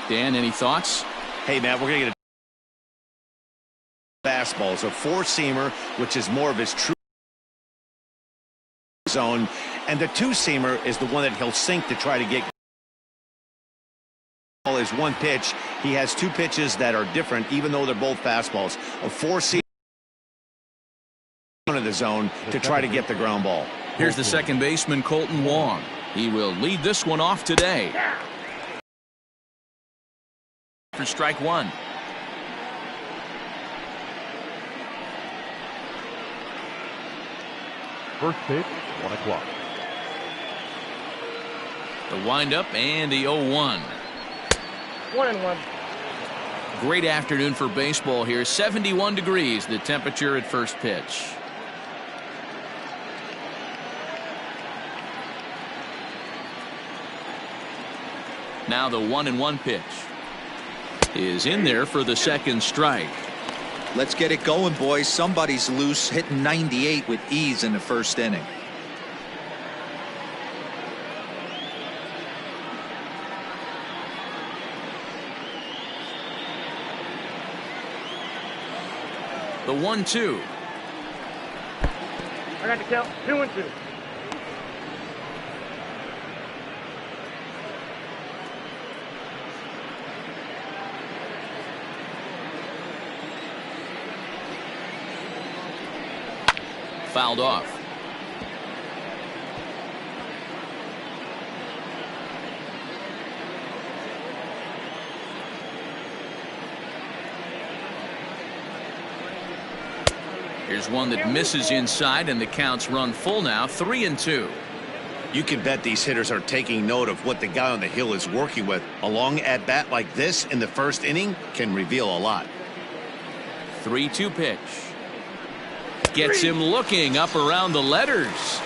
Dan, any thoughts? Hey, Matt, we're going to get a fastball. It's a four-seamer, which is more of his true zone. And the two-seamer is the one that he'll sink to try to get. Is one pitch. He has two pitches that are different, even though they're both fastballs. A four-seamer in the zone to try to get the ground ball. Here's the second baseman, Kolten Wong. He will lead this one off today. For strike one. First pitch, 1 o'clock. The windup and the 0-1. 1-1. Great afternoon for baseball here. 71 degrees the temperature at first pitch. Now the 1-1 pitch is in there for the second strike. Let's get it going, boys. Somebody's loose, hitting 98 with ease in the first inning. The 1-2. I got the count. 2-2. Fouled off. Here's one that misses inside, and the count's run full now. 3-2. You can bet these hitters are taking note of what the guy on the hill is working with. A long at bat like this in the first inning can reveal a lot. 3-2 pitch. Gets him looking up around the letters.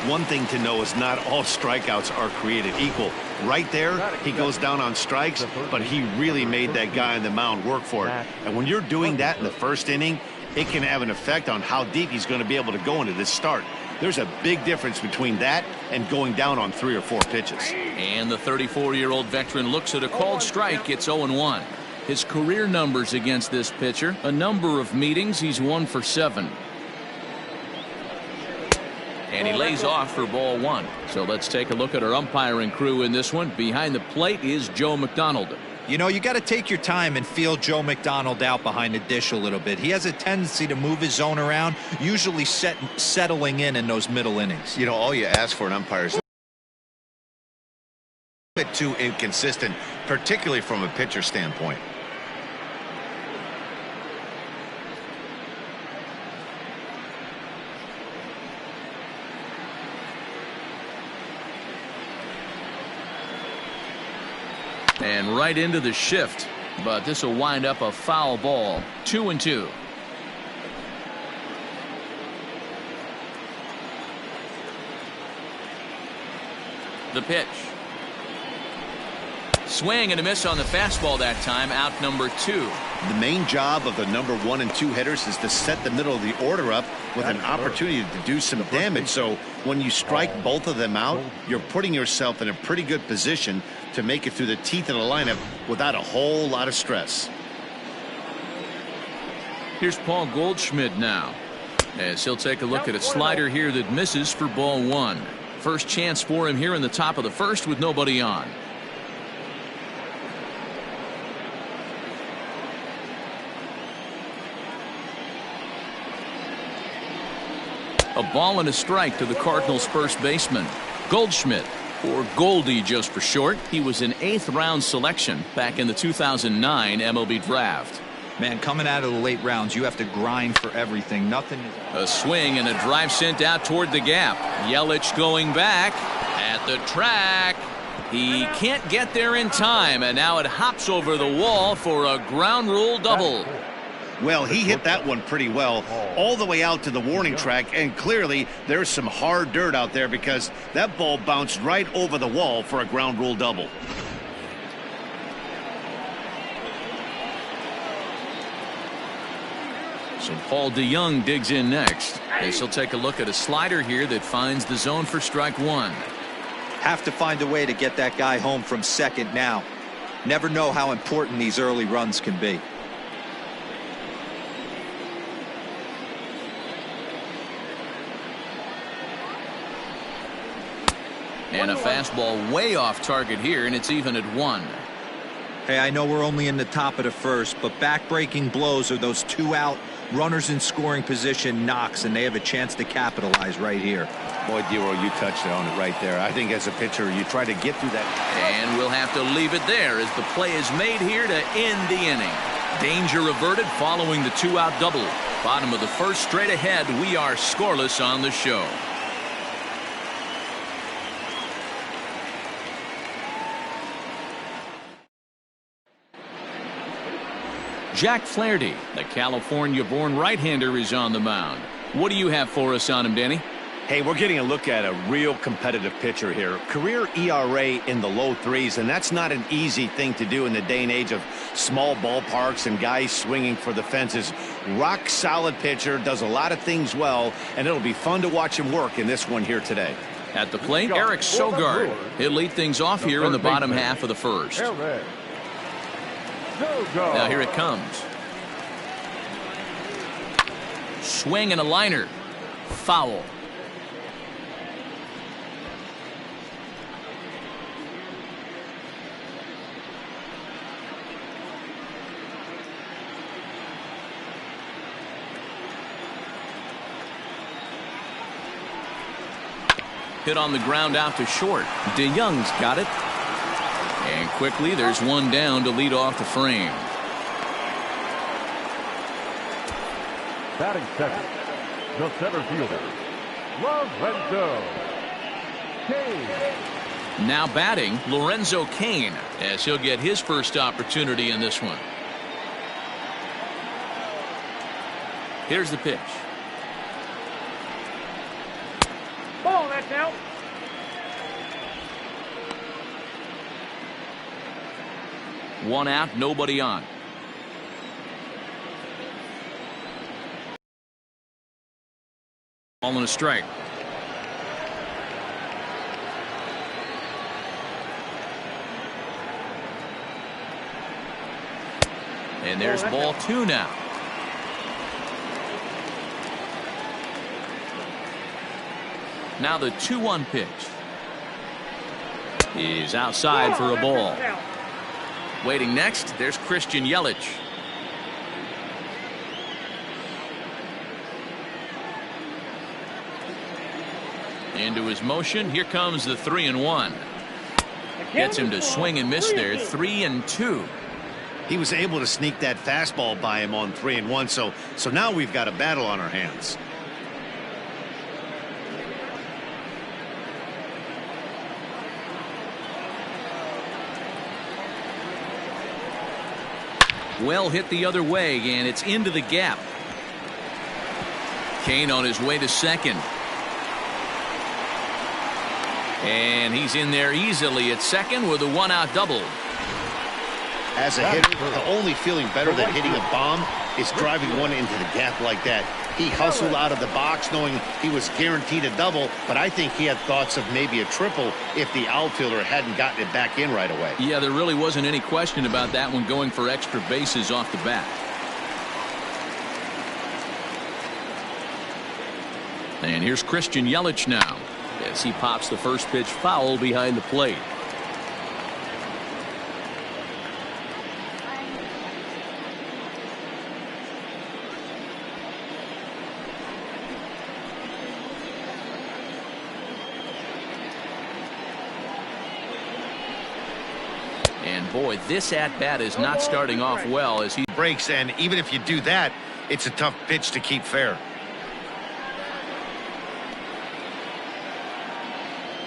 One thing to know is not all strikeouts are created equal. Right there, he goes down on strikes, but he really made that guy on the mound work for it. And when you're doing that in the first inning, it can have an effect on how deep he's going to be able to go into this start. There's a big difference between that and going down on 3 or 4 pitches. And the 34-year-old veteran looks at a called strike. It's 0-1. His career numbers against this pitcher, a number of meetings, he's 1 for 7. And he lays off for ball 1. So let's take a look at our umpiring crew in this one. Behind the plate is Joe McDonald. You know, you got to take your time and feel Joe McDonald out behind the dish a little bit. He has a tendency to move his zone around, usually settling in those middle innings. You know, all you ask for an umpire is a bit too inconsistent, particularly from a pitcher standpoint. And right into the shift, but this will wind up a foul ball. 2-2. The pitch. Swing and a miss on the fastball that time. Out number 2. The main job of the number 1 and 2 hitters is to set the middle of the order up with an opportunity to do some damage. So when you strike both of them out, you're putting yourself in a pretty good position to make it through the teeth of the lineup without a whole lot of stress. Here's Paul Goldschmidt now, as he'll take a look at a slider here that misses for ball 1. First chance for him here in the top of the first with nobody on. A ball and a strike to the Cardinals first baseman. Goldschmidt, or Goldie just for short. He was an 8th round selection back in the 2009 MLB draft. Man, coming out of the late rounds, you have to grind for everything. Nothing is... A swing and a drive sent out toward the gap. Yelich going back at the track. He can't get there in time, and now it hops over the wall for a ground rule double. Well, he hit that one pretty well all the way out to the warning track, and clearly there's some hard dirt out there because that ball bounced right over the wall for a ground rule double. So Paul DeYoung digs in next. This will take a look at a slider here that finds the zone for strike 1. Have to find a way to get that guy home from second now. Never know how important these early runs can be. And a fastball way off target here, and it's even at 1. Hey, I know we're only in the top of the first, but back-breaking blows are those 2-out runners in scoring position knocks, and they have a chance to capitalize right here. Boy, Dero, you touched on it right there. I think as a pitcher, you try to get through that. And we'll have to leave it there as the play is made here to end the inning. Danger averted following the 2-out double. Bottom of the first, straight ahead. We are scoreless on the show. Jack Flaherty, the California-born right-hander, is on the mound. What do you have for us on him, Danny? Hey, we're getting a look at a real competitive pitcher here. Career ERA in the low 3s, and that's not an easy thing to do in the day and age of small ballparks and guys swinging for the fences. Rock solid pitcher, does a lot of things well, and it'll be fun to watch him work in this one here today. At the plate, Eric Sogard. He'll lead things off here in the bottom half of the first. Now here it comes. Swing and a liner. Foul. Hit on the ground out to short. DeYoung's got it. And quickly, there's one down to lead off the frame. Batting second, the center fielder, Lorenzo Cain. Now batting, Lorenzo Cain, as he'll get his first opportunity in this one. Here's the pitch. Ball, that's out. One out, nobody on. Ball and a strike. And there's ball 2 now. Now the 2-1 pitch. He's outside for a ball. Waiting next, there's Christian Yelich. Into his motion. Here comes the 3-1. Gets him to swing and miss there. 3-2. He was able to sneak that fastball by him on 3-1. So now we've got a battle on our hands. Well hit the other way, and it's into the gap. Cain on his way to second. And he's in there easily at second with a 1-out double. As a hitter, the only feeling better than hitting a bomb is driving one into the gap like that. He hustled out of the box knowing he was guaranteed a double, but I think he had thoughts of maybe a triple if the outfielder hadn't gotten it back in right away. Yeah, there really wasn't any question about that one, going for extra bases off the bat. And here's Christian Yelich now as he pops the first pitch foul behind the plate. And boy, this at-bat is not starting off well as he breaks, and even if you do that, it's a tough pitch to keep fair.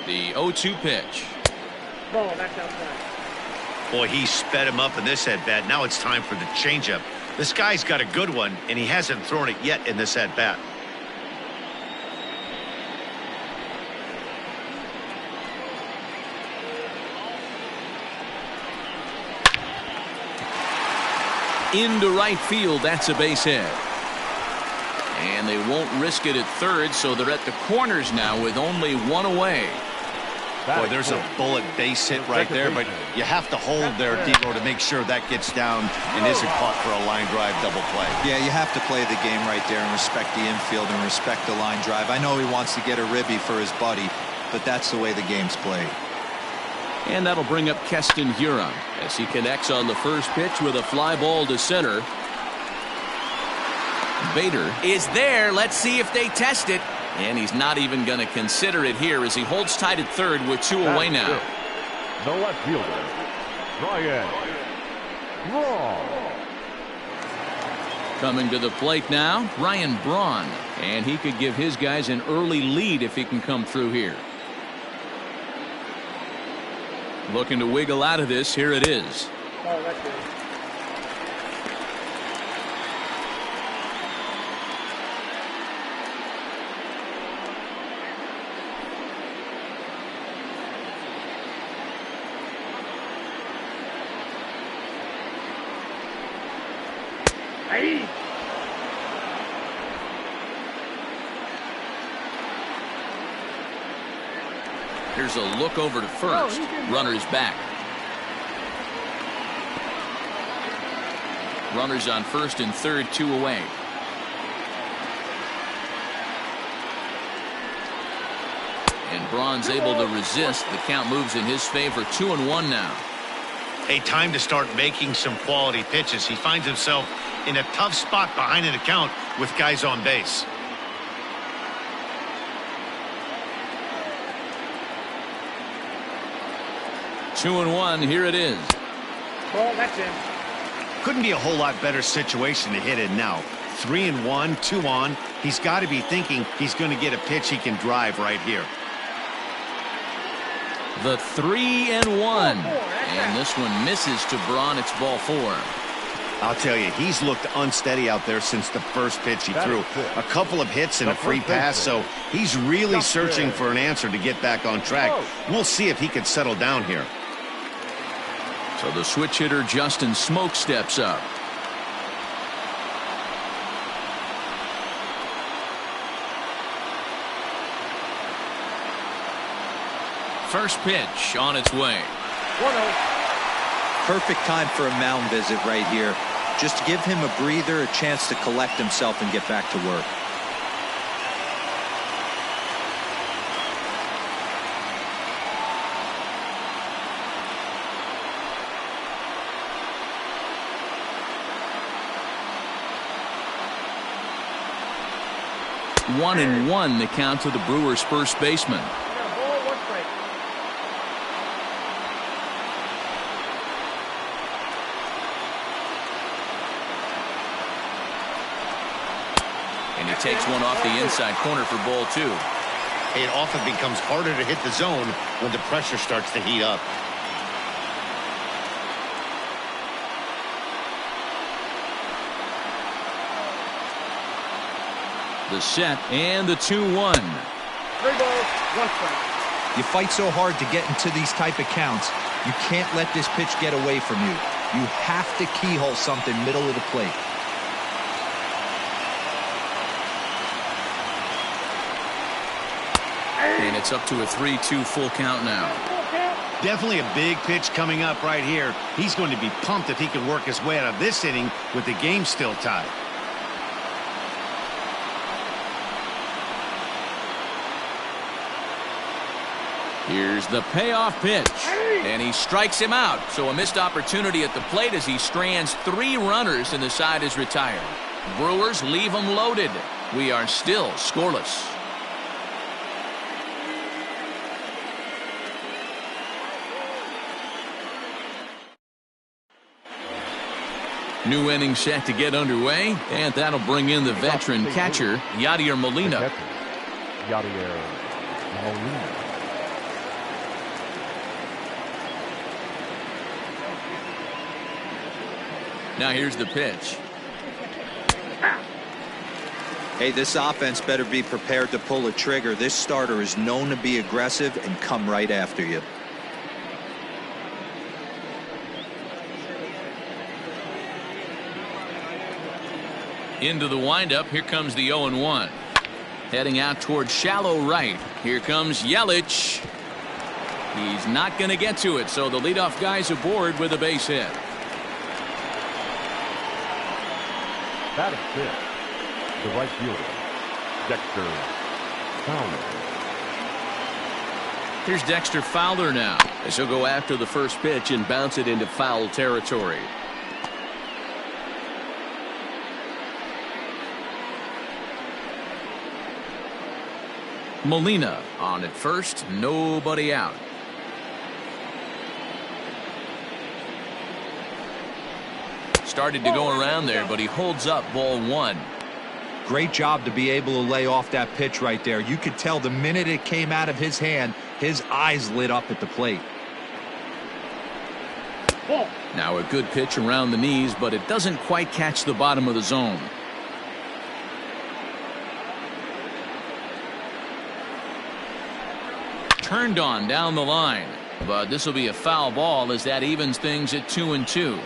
The 0-2 pitch. Ball, that's outside. Boy, he sped him up in this at-bat. Now it's time for the changeup. This guy's got a good one, and he hasn't thrown it yet in this at-bat. Into right field. That's a base hit. And they won't risk it at third, so they're at the corners now with only one away. Boy, there's a bullet base hit right there, but you have to hold there, D'Lo, to make sure that gets down and isn't caught for a line drive double play. Yeah, you have to play the game right there and respect the infield and respect the line drive. I know he wants to get a ribby for his buddy, but that's the way the game's played. And that'll bring up Keston Hiura as he connects on the first pitch with a fly ball to center. Bader is there. Let's see if they test it. And he's not even going to consider it here as he holds tight at third with 2 away now. The left fielder, Braun. Coming to the plate now, Braun. And he could give his guys an early lead if he can come through here. Looking to wiggle out of this. Here it is. Oh, that's good. Hey. Here's a look over to first. Runner's back. Runners on first and third, 2 away. And Braun's able to resist. The count moves in his favor. 2-1 now. Hey, time to start making some quality pitches. He finds himself in a tough spot behind an account with guys on base. Two and one. Here it is. Oh, that's him. Couldn't be a whole lot better situation to hit in now. 3-1, 2 on. He's got to be thinking he's going to get a pitch he can drive right here. The 3-1. And this one misses to Braun. It's ball 4. I'll tell you, he's looked unsteady out there since the first pitch he threw. A couple of hits and a free pass, so he's really searching for an answer to get back on track. We'll see if he can settle down here. So the switch hitter Justin Smoke steps up. First pitch on its way. 1-0. Perfect time for a mound visit right here. Just to give him a breather, a chance to collect himself and get back to work. One and one, the count to the Brewers' first baseman. And he takes one off the inside corner for ball 2. It often becomes harder to hit the zone when the pressure starts to heat up. The set and the 2-1. 3 balls, 1 strike. You fight so hard to get into these type of counts. You can't let this pitch get away from you. You have to keyhole something middle of the plate. And it's up to a 3-2 full count now. Definitely a big pitch coming up right here. He's going to be pumped if he can work his way out of this inning with the game still tied. Here's the payoff pitch. And he strikes him out. So a missed opportunity at the plate as he strands 3 runners and the side is retired. Brewers leave them loaded. We are still scoreless. New inning set to get underway, and that'll bring in the veteran catcher, Yadier Molina. Yadier Molina. Now here's the pitch. Hey, this offense better be prepared to pull a trigger. This starter is known to be aggressive and come right after you. Into the windup. Here comes the 0-1. Heading out toward shallow right. Here comes Yelich. He's not going to get to it, so the leadoff guy's aboard with a base hit. Batting fifth, the right fielder, Dexter Fowler. Here's Dexter Fowler now, as he'll go after the first pitch and bounce it into foul territory. Molina on at first, nobody out. Started to go around there, but he holds up ball one. Great job to be able to lay off that pitch right there. You could tell the minute it came out of his hand, his eyes lit up at the plate. Now a good pitch around the knees, but it doesn't quite catch the bottom of the zone. Turned on down the line, but this will be a foul ball as that evens things at 2-2.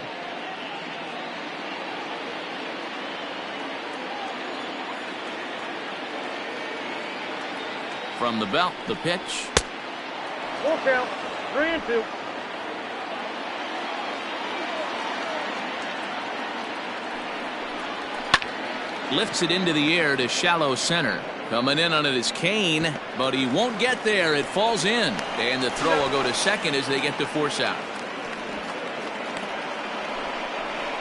From the belt, the pitch. Full count, 3-2. Lifts it into the air to shallow center. Coming in on it is Cain, but he won't get there. It falls in, and the throw will go to second as they get to force out.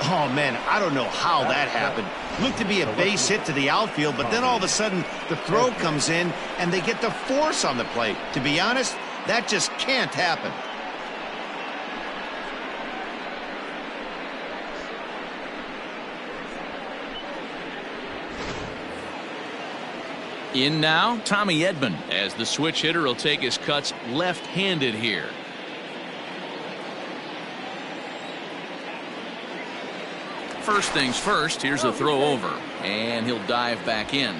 Oh, man, I don't know how that happened. Looked to be a base hit to the outfield, but then all of a sudden the throw comes in and they get the force on the plate. To be honest, that just can't happen. In now, Tommy Edmund, as the switch hitter will take his cuts left-handed here. First things first, here's a throw over, and he'll dive back in.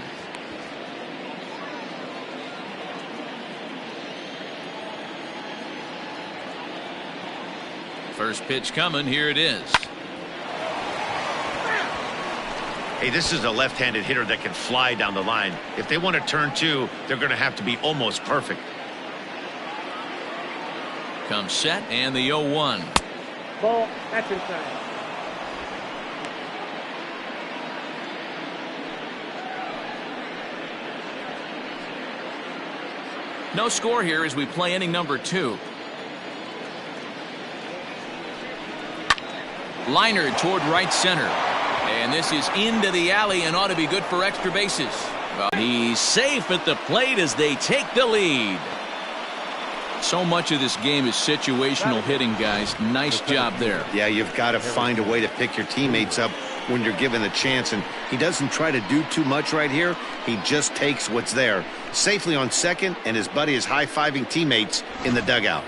First pitch coming, here it is. Hey, this is a left-handed hitter that can fly down the line. If they want to turn two, they're going to have to be almost perfect. Comes set, and the 0-1. Ball, that's inside. No score here as we play inning number 2. Liner toward right center. And this is into the alley and ought to be good for extra bases. But he's safe at the plate as they take the lead. So much of this game is situational hitting, guys. Nice job there. Yeah, you've got to find a way to pick your teammates up when you're given the chance, and he doesn't try to do too much right here. He just takes what's there. Safely on second, and his buddy is high-fiving teammates in the dugout.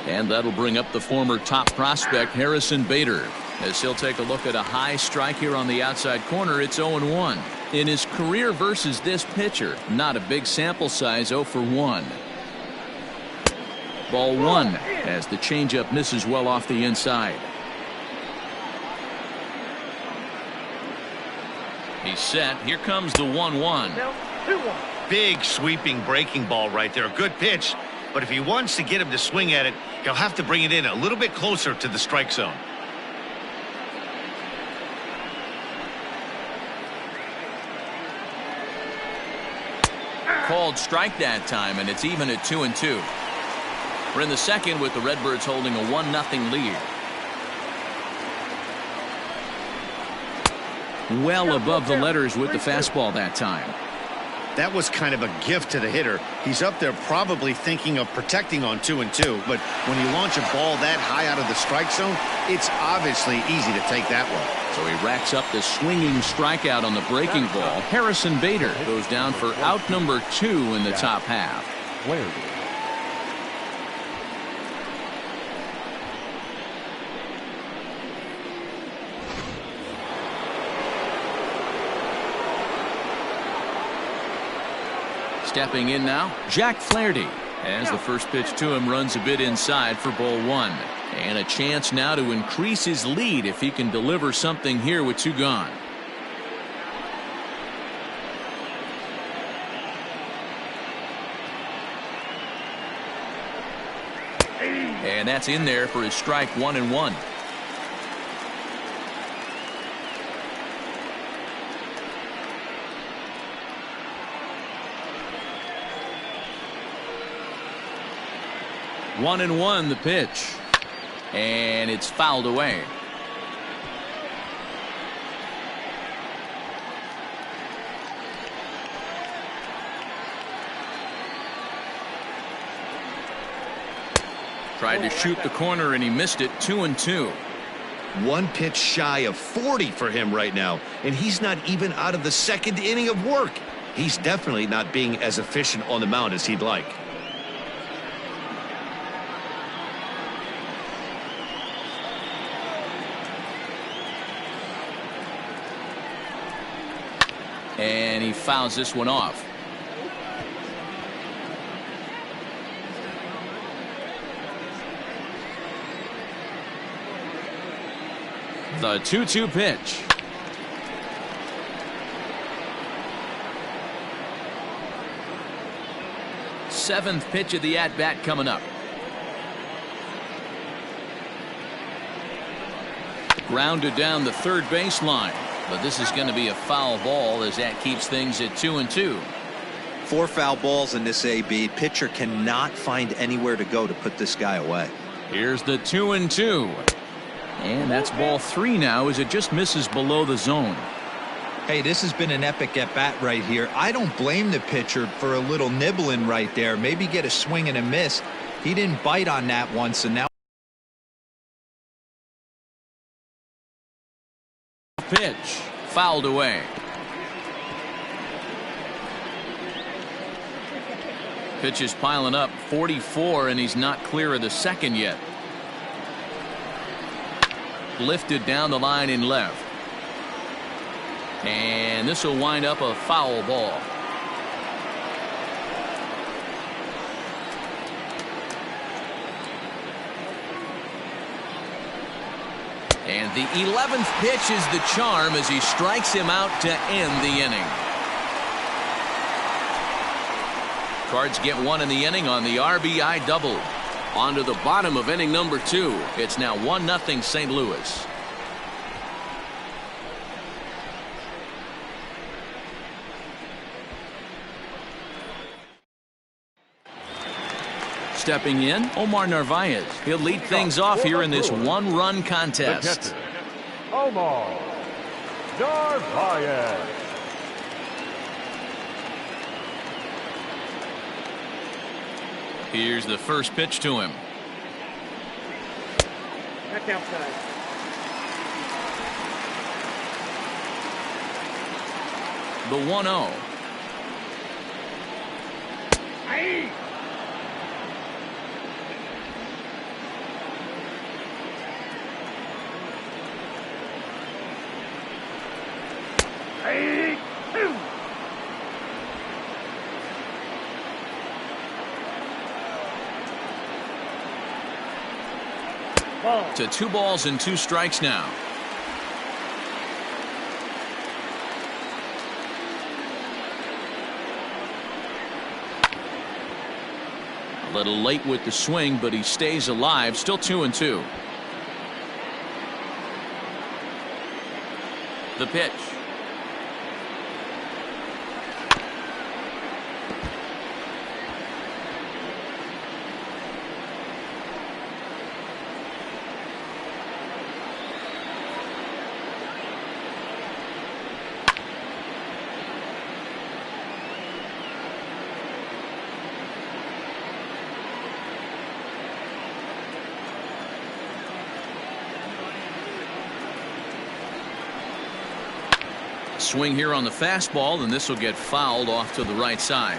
And that'll bring up the former top prospect Harrison Bader, as he'll take a look at a high strike here on the outside corner. It's 0-1 in his career versus this pitcher. Not a big sample size. 0 for 1. Ball 1 as the changeup misses well off the inside. He's set. Here comes the 1-1. Now, 2-1. Big sweeping breaking ball right there. A good pitch, but if he wants to get him to swing at it, he'll have to bring it in a little bit closer to the strike zone. Called strike that time, and it's even at 2-2. We're in the second with the Redbirds holding a 1-0 lead. Well above the letters with the fastball that time. That was kind of a gift to the hitter. He's up there probably thinking of protecting on 2-2, but when you launch a ball that high out of the strike zone, it's obviously easy to take that one. So he racks up the swinging strikeout on the breaking ball. Harrison Bader goes down for out number 2 in the top half. Flaherty. Stepping in now, Jack Flaherty, as the first pitch to him runs a bit inside for ball 1. And a chance now to increase his lead if he can deliver something here with 2 gone. And that's in there for his strike 1-1. One and one, the pitch. And it's fouled away. Tried to shoot the corner and he missed it. 2-2. One pitch shy of 40 for him right now, and he's not even out of the second inning of work. He's definitely not being as efficient on the mound as he'd like. And he fouls this one off. The 2-2 pitch. Seventh pitch of the at-bat coming up. Grounded down the third baseline. But this is going to be a foul ball as that keeps things at 2-2. 4 foul balls in this AB. Pitcher cannot find anywhere to go to put this guy away. Here's the 2-2. And that's ball 3 now as it just misses below the zone. Hey, this has been an epic at bat right here. I don't blame the pitcher for a little nibbling right there. Maybe get a swing and a miss. He didn't bite on that one, so now. Pitch fouled away. Pitch is piling up. 44, and he's not clear of the second yet. Lifted down the line in left. And this will wind up a foul ball. And the 11th pitch is the charm as he strikes him out to end the inning. Cards get one in the inning on the RBI double. On to the bottom of inning number 2. It's now 1-0 St. Louis. Stepping in, Omar Narvaez. He'll lead things off here in this one-run contest. Omar Narvaez. Here's the first pitch to him. Back outside. The 1-0. Aye. Aye. Two. To 2 balls and 2 strikes now. A little late with the swing, but he stays alive. Still 2-2. The pitch. Swing here on the fastball, and this will get fouled off to the right side.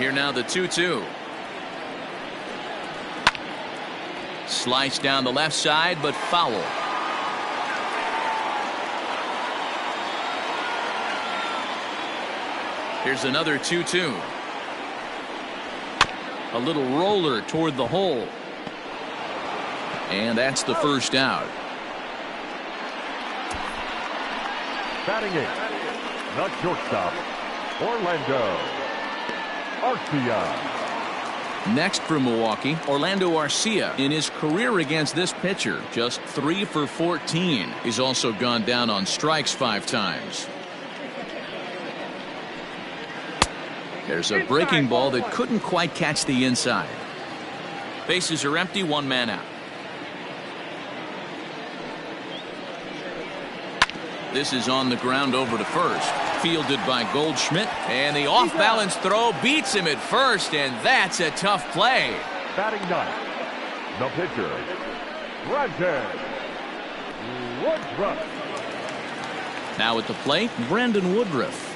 Here now the 2-2. Slice down the left side, but foul. Here's another 2-2. A little roller toward the hole. And that's the first out. Batting 8th, the shortstop, Orlando Arcia. Next for Milwaukee, Orlando Arcia. In his career against this pitcher, just 3 for 14. He's also gone down on strikes 5 times. There's a breaking ball that couldn't quite catch the inside. Bases are empty, 1 man out. This is on the ground over to first. Fielded by Goldschmidt, and the off-balance throw beats him at first, and that's a tough play. Batting ninth, the pitcher, Brandon Woodruff. Now at the plate, Brandon Woodruff.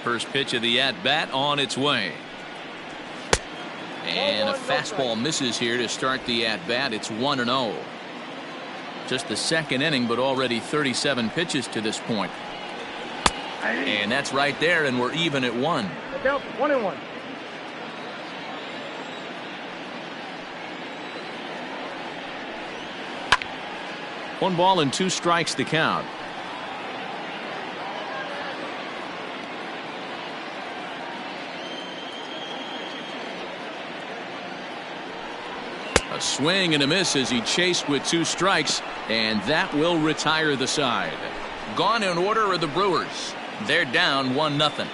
First pitch of the at-bat on its way. And a fastball misses here to start the at-bat. It's 1-0. Just the second inning, but already 37 pitches to this point. And that's right there, and we're even at 1. 1-1. One ball and 2 strikes to count. A swing and a miss as he chased with 2 strikes, and that will retire the side. Gone in order are the Brewers. They're down 1-0.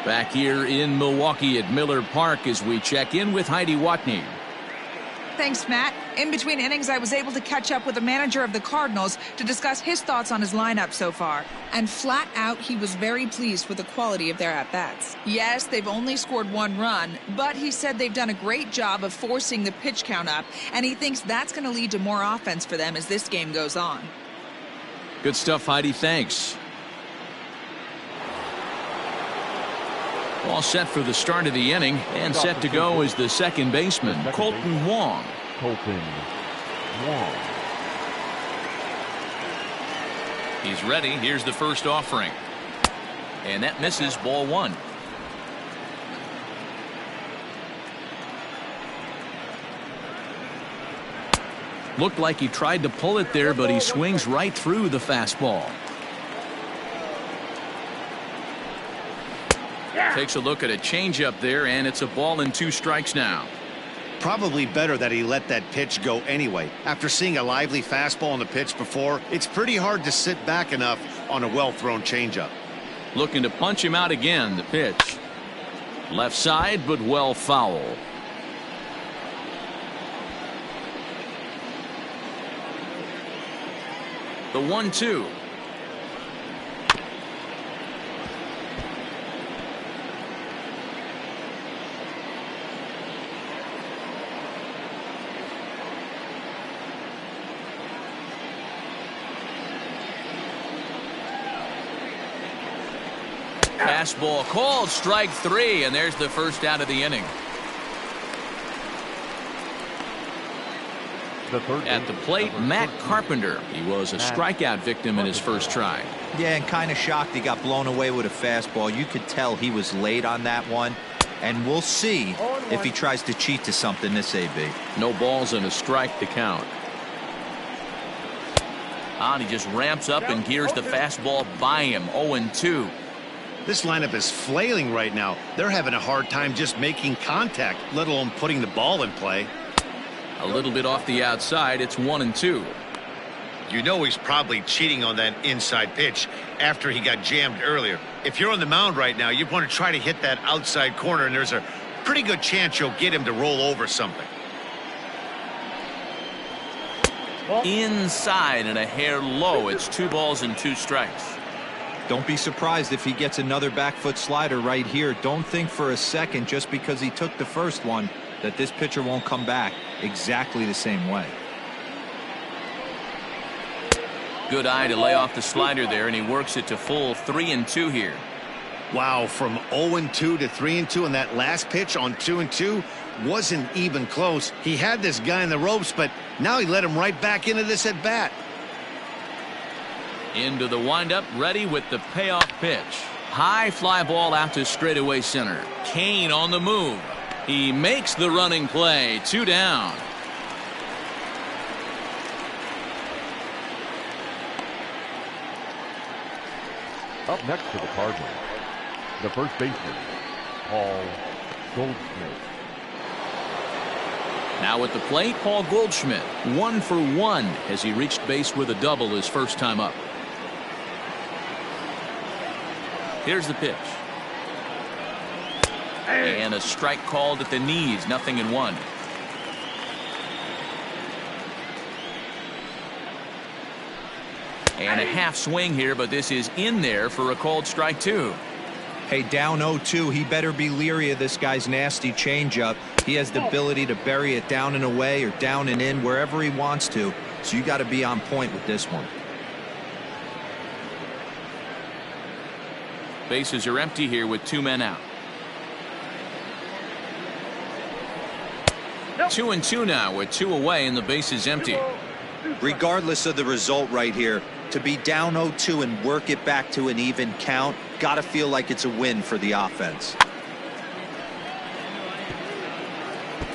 Back here in Milwaukee at Miller Park as we check in with Heidi Watney. Thanks, Matt. In between innings, I was able to catch up with the manager of the Cardinals to discuss his thoughts on his lineup so far. And flat out, he was very pleased with the quality of their at-bats. Yes, they've only scored 1 run, but he said they've done a great job of forcing the pitch count up, and he thinks that's going to lead to more offense for them as this game goes on. Good stuff, Heidi. Thanks. All set for the start of the inning, and set to go is the second baseman, Kolten Wong. Kolten Wong. He's ready. Here's the first offering. And that misses, ball 1. Looked like he tried to pull it there, but he swings right through the fastball. Takes a look at a changeup there, and it's a ball and 2 strikes now. Probably better that he let that pitch go anyway. After seeing a lively fastball on the pitch before, it's pretty hard to sit back enough on a well-thrown changeup. Looking to punch him out again. The pitch. Left side, but well foul. The 1-2. Fastball called, strike 3, and there's the first out of the inning. At the plate, Matt Carpenter. He was a strikeout victim in his first try. Yeah, and kind of shocked he got blown away with a fastball. You could tell he was late on that one, and we'll see if he tries to cheat to something this AB. No balls and a strike to count. And he just ramps up and gears the fastball by him. 0-2. This lineup is flailing right now. They're having a hard time just making contact, let alone putting the ball in play. A little bit off the outside. It's 1-2. You know he's probably cheating on that inside pitch after he got jammed earlier. If you're on the mound right now, you want to try to hit that outside corner, and there's a pretty good chance you'll get him to roll over something. Inside and a hair low. It's 2 balls and 2 strikes. Don't be surprised if he gets another back foot slider right here. Don't think for a second, just because he took the first one, that this pitcher won't come back exactly the same way. Good eye to lay off the slider there, and he works it to full 3-2 here. Wow, from 0-2 to 3-2, and that last pitch on 2-2 wasn't even close. He had this guy in the ropes, but now he let him right back into this at bat. Into the windup, ready with the payoff pitch. High fly ball out to straightaway center. Cain on the move. He makes the running play. 2 down. Up next for the Cardinals, the first baseman, Paul Goldschmidt. Now at the plate, Paul Goldschmidt, 1 for 1 as he reached base with a double his first time up. Here's the pitch. And a strike called at the knees, 0-1. And a half swing here, but this is in there for a called strike 2. Hey, down 0-2, he better be leery of this guy's nasty changeup. He has the ability to bury it down and away or down and in wherever he wants to. So you got to be on point with this one. Bases are empty here with 2 men out. 2-2 now with 2 away and the base is empty. Regardless of the result right here, to be down 0-2 and work it back to an even count, gotta feel like it's a win for the offense.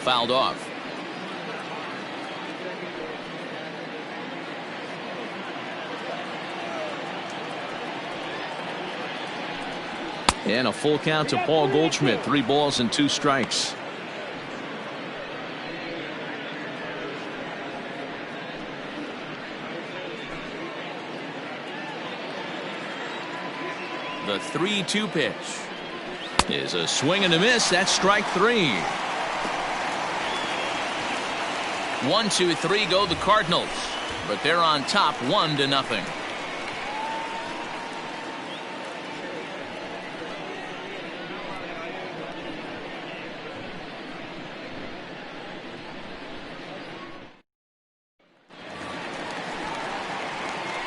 Fouled off. And a full count to Paul Goldschmidt. 3 balls and 2 strikes. The 3-2 pitch is a swing and a miss. That's strike 3. 1, 2, 3 go the Cardinals, but they're on top 1-0.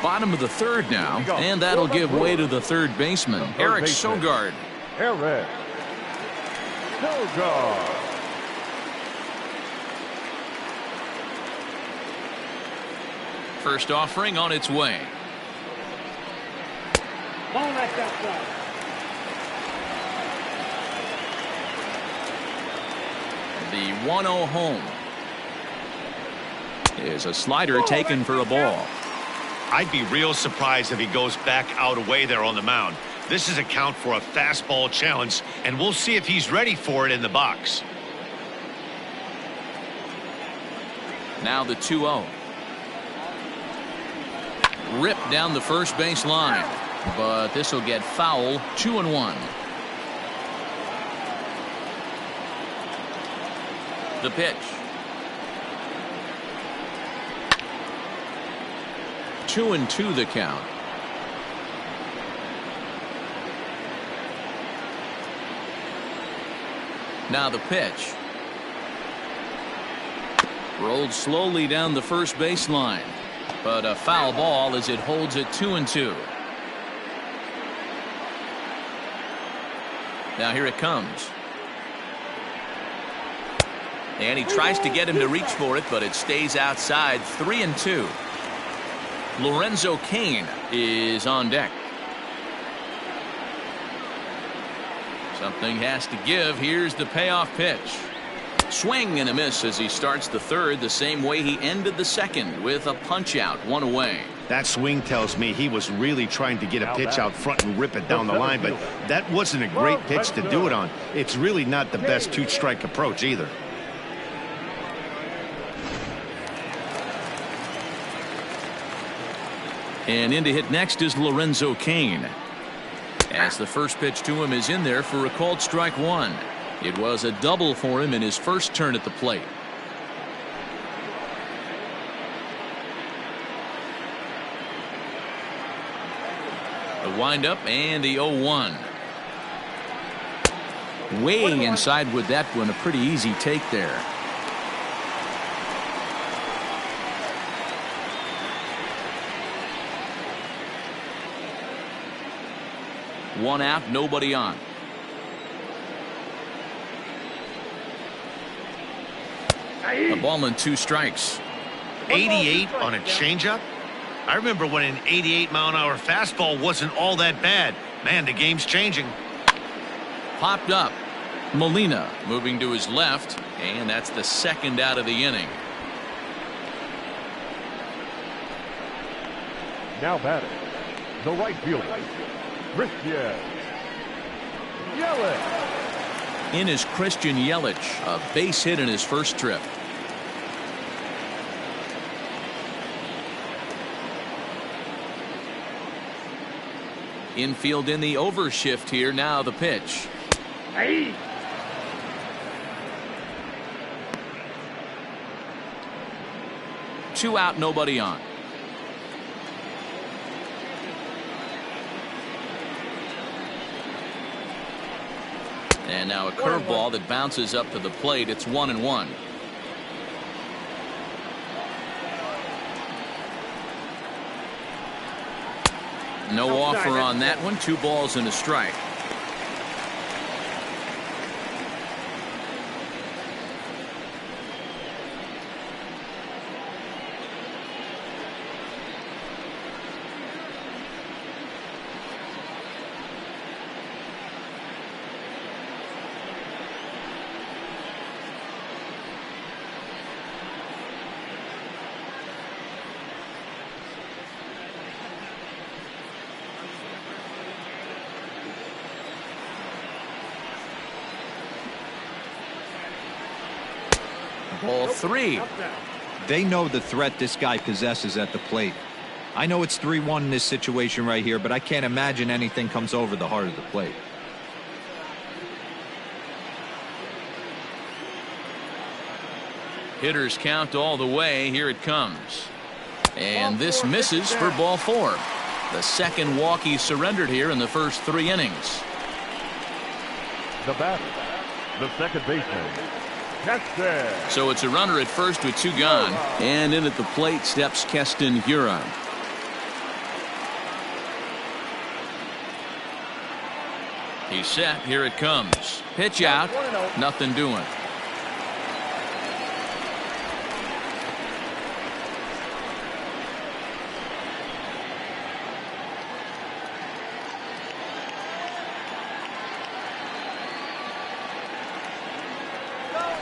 Bottom of the third now, and that'll give way to the third baseman, Eric Sogard. Eric Sogard. First offering on its way. Ball left outside. The 1-0 home is a slider taken for a ball. I'd be real surprised if he goes back out away there on the mound. This is a count for a fastball challenge, and we'll see if he's ready for it in the box. Now the 2-0. Ripped down the first base line, but this will get foul. 2-1. The pitch. 2-2 the count. Now the pitch. Rolled slowly down the first baseline, but a foul ball as it holds it 2-2. Now here it comes. And he tries to get him to reach for it, but it stays outside. 3-2. Lorenzo Cain is on deck. Something has to give. Here's the payoff pitch. Swing and a miss as he starts the third the same way he ended the second, with a punch out, 1 away. That swing tells me he was really trying to get a pitch out front and rip it down the line, but that wasn't a great pitch to do it on. It's really not the best 2-strike approach either. And in to hit next is Lorenzo Cain, as the first pitch to him is in there for a called strike 1. It was a double for him in his first turn at the plate. The windup and the 0-1. Way inside with that one. A pretty easy take there. One out, nobody on. A ball and 2 strikes. 88 on a changeup? I remember when an 88-mile-an-hour fastball wasn't all that bad. Man, the game's changing. Popped up. Molina moving to his left, and that's the second out of the inning. Now batting, the right fielder, Christian Yelich. In is Christian Yelich, a base hit in his first trip. Infield in the overshift here. Now the pitch. Hey. Two out, nobody on. And now a curveball that bounces up to the plate. It's 1-1. No offer on that one. 2 balls and a strike. Ball 3. They know the threat this guy possesses at the plate. I know it's 3-1 in this situation right here, but I can't imagine anything comes over the heart of the plate. Hitters count all the way. Here it comes. And this misses for ball 4. The second walk he surrendered here in the first 3 innings. The batter, the second baseman, Dexter. So it's a runner at first with 2 gone. And in at the plate steps Keston Hiura. He's set. Here it comes. Pitch out. Nothing doing.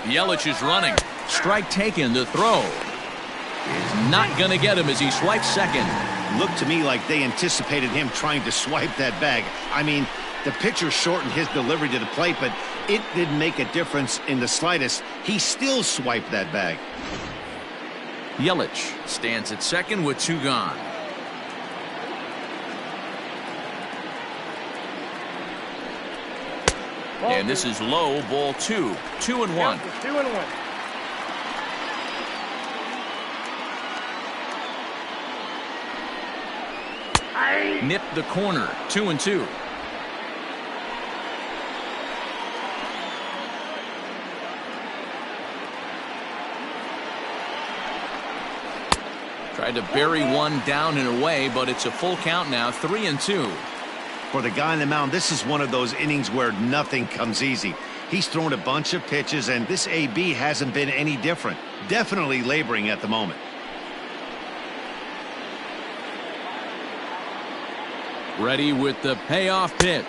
Yelich is running. Strike taken. The throw is not going to get him as he swipes second. Looked to me like they anticipated him trying to swipe that bag. I mean, the pitcher shortened his delivery to the plate, but it didn't make a difference in the slightest. He still swiped that bag. Yelich stands at second with 2 gone. And this is low. Ball 2. 2-1. 2-1. Nipped the corner. 2-2. Tried to bury one down and away, but it's a full count now. 3-2. For the guy on the mound, this is one of those innings where nothing comes easy. He's thrown a bunch of pitches, and this AB hasn't been any different. Definitely laboring at the moment. Ready with the payoff pitch.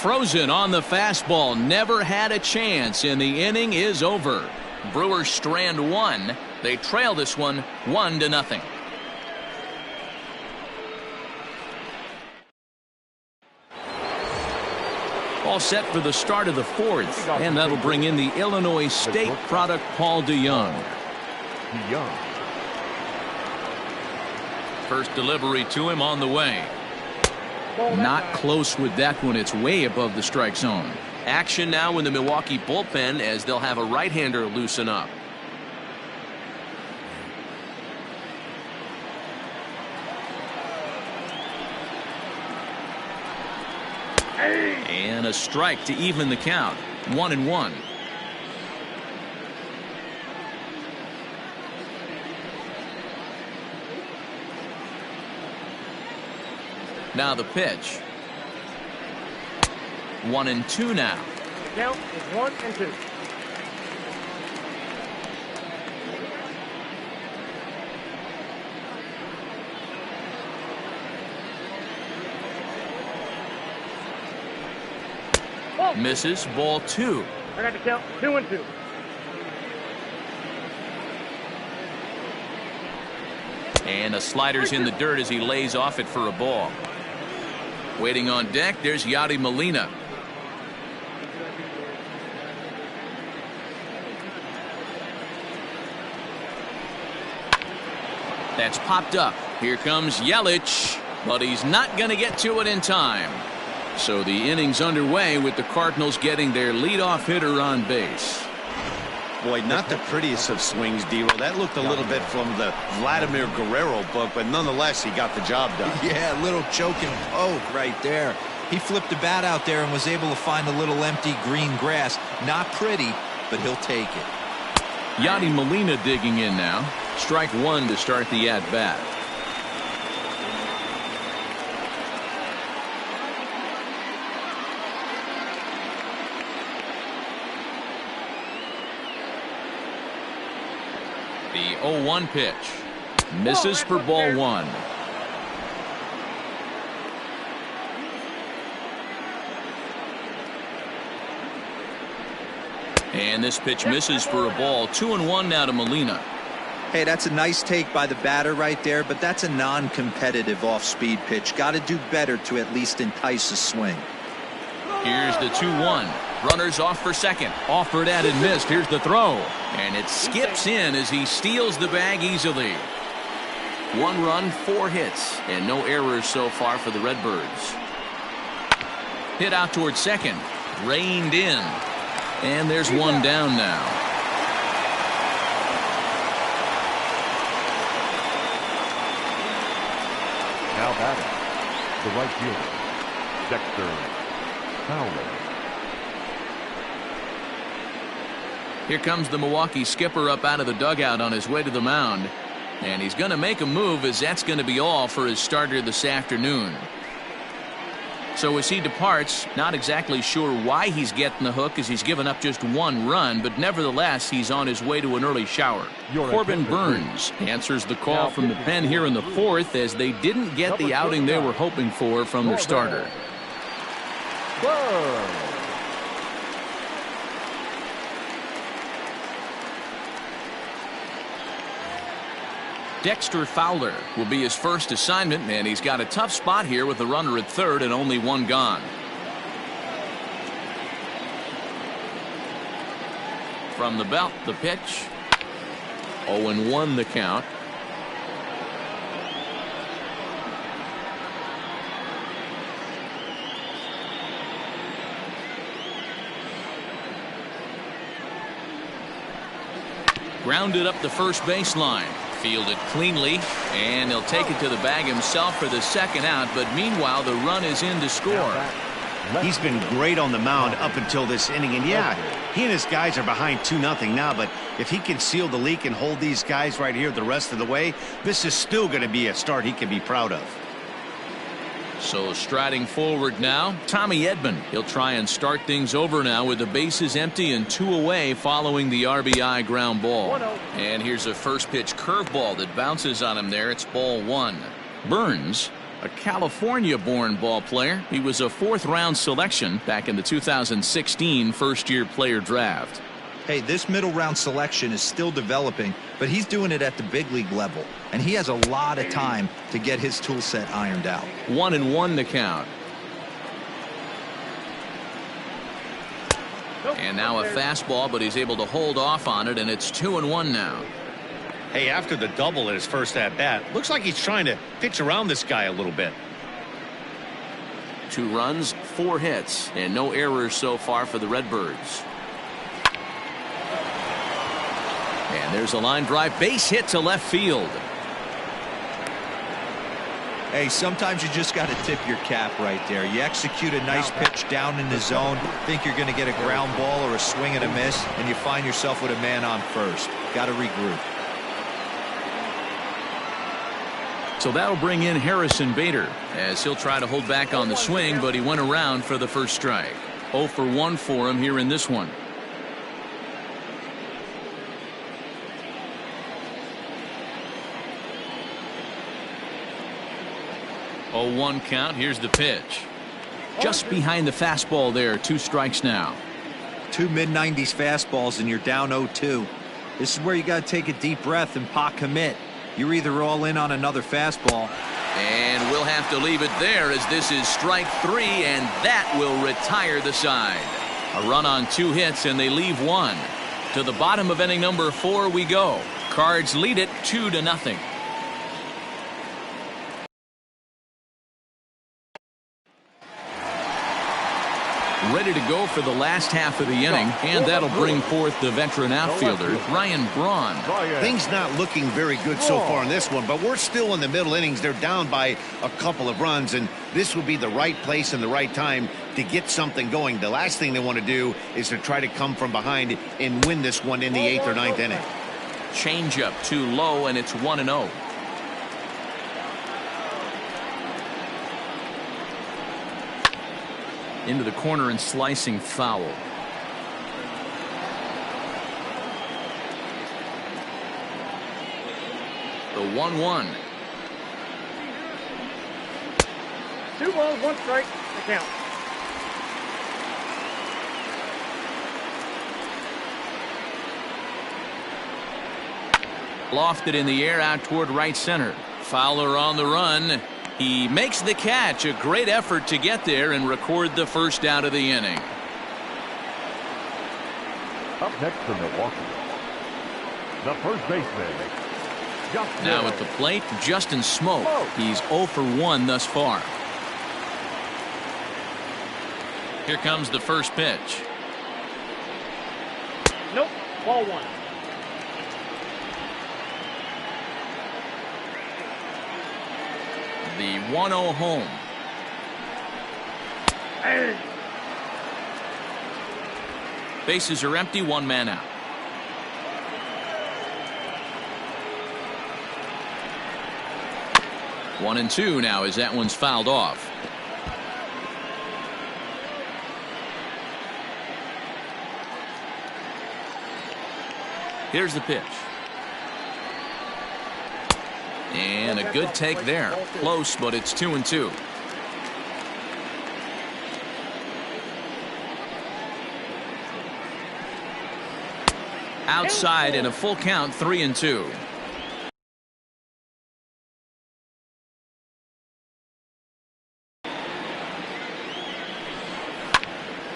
Frozen on the fastball. Never had a chance, and the inning is over. Brewers strand 1. They trail this one 1-0. All set for the start of the 4th, and that'll bring in the Illinois State product, Paul DeYoung. First delivery to him on the way. Not close with that one. It's way above the strike zone. Action now in the Milwaukee bullpen as they'll have a right-hander loosen up. And a strike to even the count. 1-1. Now the pitch. 1-2 now. The count is 1-2. Misses. Ball 2. I got the count 2-2. And the slider's in the dirt as he lays off it for a ball. Waiting on deck, there's Yadi Molina. That's popped up. Here comes Yelich, but he's not going to get to it in time. So the inning's underway with the Cardinals getting their leadoff hitter on base. Boy, not the prettiest of swings, D-Roll. That looked a little bit from the Vladimir Guerrero book, but nonetheless, he got the job done. Yeah, a little choking poke right there. He flipped the bat out there and was able to find a little empty green grass. Not pretty, but he'll take it. Yadi Molina digging in now. Strike one to start the at-bat. The 0-1 pitch. Misses for ball one. And this pitch misses for a ball. 2-1 now to Molina. Hey, that's a nice take by the batter right there, but that's a non-competitive off-speed pitch. Got to do better to at least entice a swing. Here's the 2-1. Runners off for second. Offered at and missed. Here's the throw. And it skips in as he steals the bag easily. 1 run, 4 hits, and no errors so far for the Redbirds. Hit out towards second. Reined in. And there's one down now. Now batting, the right fielder, Dexter Fowler. Here comes the Milwaukee skipper up out of the dugout on his way to the mound. And he's going to make a move, as that's going to be all for his starter this afternoon. So as he departs, not exactly sure why he's getting the hook, as he's given up just 1 run, but nevertheless he's on his way to an early shower. Corbin Burns answers the call from the pen here in the 4th, as they didn't get the outing they were hoping for from their starter. Dexter Fowler will be his first assignment, and he's got a tough spot here with the runner at third and only 1 gone. From the belt, the pitch. 0-1 the count. Grounded up the first baseline. Fielded cleanly, and he'll take it to the bag himself for the second out, but meanwhile the run is in to score. He's been great on the mound up until this inning, and yeah, he and his guys are behind 2-0 now, but if he can seal the leak and hold these guys right here the rest of the way, this is still going to be a start he can be proud of. So striding forward now, Tommy Edmund. He'll try and start things over now with the bases empty and 2 away following the RBI ground ball. And here's a first pitch curveball that bounces on him there. It's ball 1. Burns, a California-born ball player. He was a 4th-round selection back in the 2016 first-year player draft. Hey, this middle round selection is still developing, but he's doing it at the big league level, and he has a lot of time to get his tool set ironed out. 1-1 the count. And now a fastball, but he's able to hold off on it, and it's 2-1 now. Hey, after the double at his first at-bat, looks like he's trying to pitch around this guy a little bit. 2 runs, 4 hits, and no errors so far for the Redbirds. And there's a line drive base hit to left field. Hey, sometimes you just got to tip your cap right there. You execute a nice pitch down in the zone, think you're going to get a ground ball or a swing and a miss, and you find yourself with a man on first. Got to regroup. So that'll bring in Harrison Bader, as he'll try to hold back on the swing, but he went around for the first strike. 0 for 1 for him here in this one. 0-1 count. Here's the pitch. Just behind the fastball there. 2 strikes now. 2 mid-90s fastballs and you're down 0-2. This is where you got to take a deep breath and pot commit. You're either all in on another fastball. And we'll have to leave it there as this is strike 3, and that will retire the side. A run on 2 hits, and they leave 1. To the bottom of inning number 4 we go. Cards lead it 2-0. Ready to go for the last half of the inning, and that'll bring forth the veteran outfielder, Ryan Braun. Things not looking very good so far in this one, but we're still in the middle innings. They're down by a couple of runs, and this would be the right place and the right time to get something going. The last thing they want to do is to try to come from behind and win this one in the 8th or 9th inning. Changeup too low, and it's 1-0. Into the corner and slicing foul. The 1-1. 2 balls, 1 strike, the count. Lofted in the air out toward right center. Fowler on the run. He makes the catch. A great effort to get there and record the first out of the inning. Up next for Milwaukee, the first baseman. Now at the plate, Justin Smoke. He's 0 for 1 thus far. Here comes the first pitch. Nope, ball 1. The 1-0 home. Hey. Bases are empty, 1 man out. One and 2 now as that one's fouled off. Here's the pitch. And a good take there. Close, but it's 2-2. Outside in a full count, 3-2.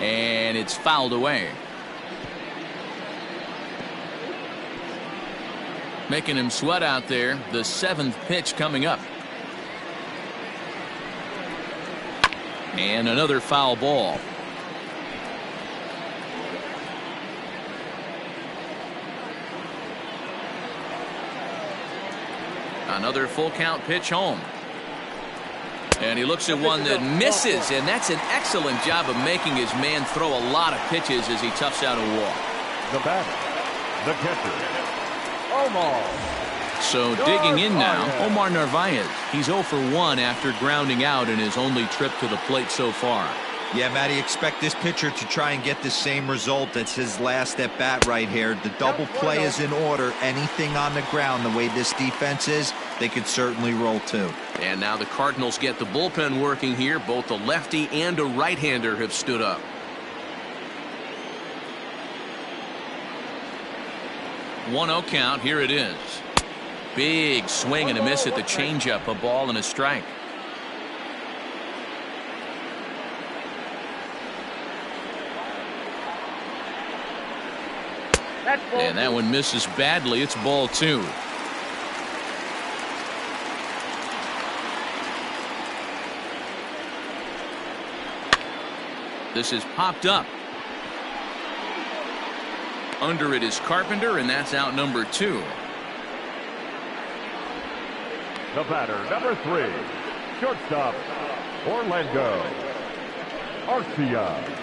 And it's fouled away. Making him sweat out there. The 7th pitch coming up. And another foul ball. Another full count pitch home. And he looks at one that misses, and that's an excellent job of making his man throw a lot of pitches as he toughs out a walk. The batter, the catcher, Omar. So digging in now, Omar Narvaez. He's 0 for 1 after grounding out in his only trip to the plate so far. Yeah, Matty, expect this pitcher to try and get the same result. That's his last at bat right here. The double play is in order. Anything on the ground, the way this defense is, they could certainly roll too. And now the Cardinals get the bullpen working here. Both a lefty and a right-hander have stood up. One 0 count. Here it is. Big swing and a miss at the changeup. A ball and a strike. And that one misses badly. It's ball 2. This is popped up. Under it is Carpenter, and that's out number 2. The batter, number 3, shortstop, Orlando Arcia.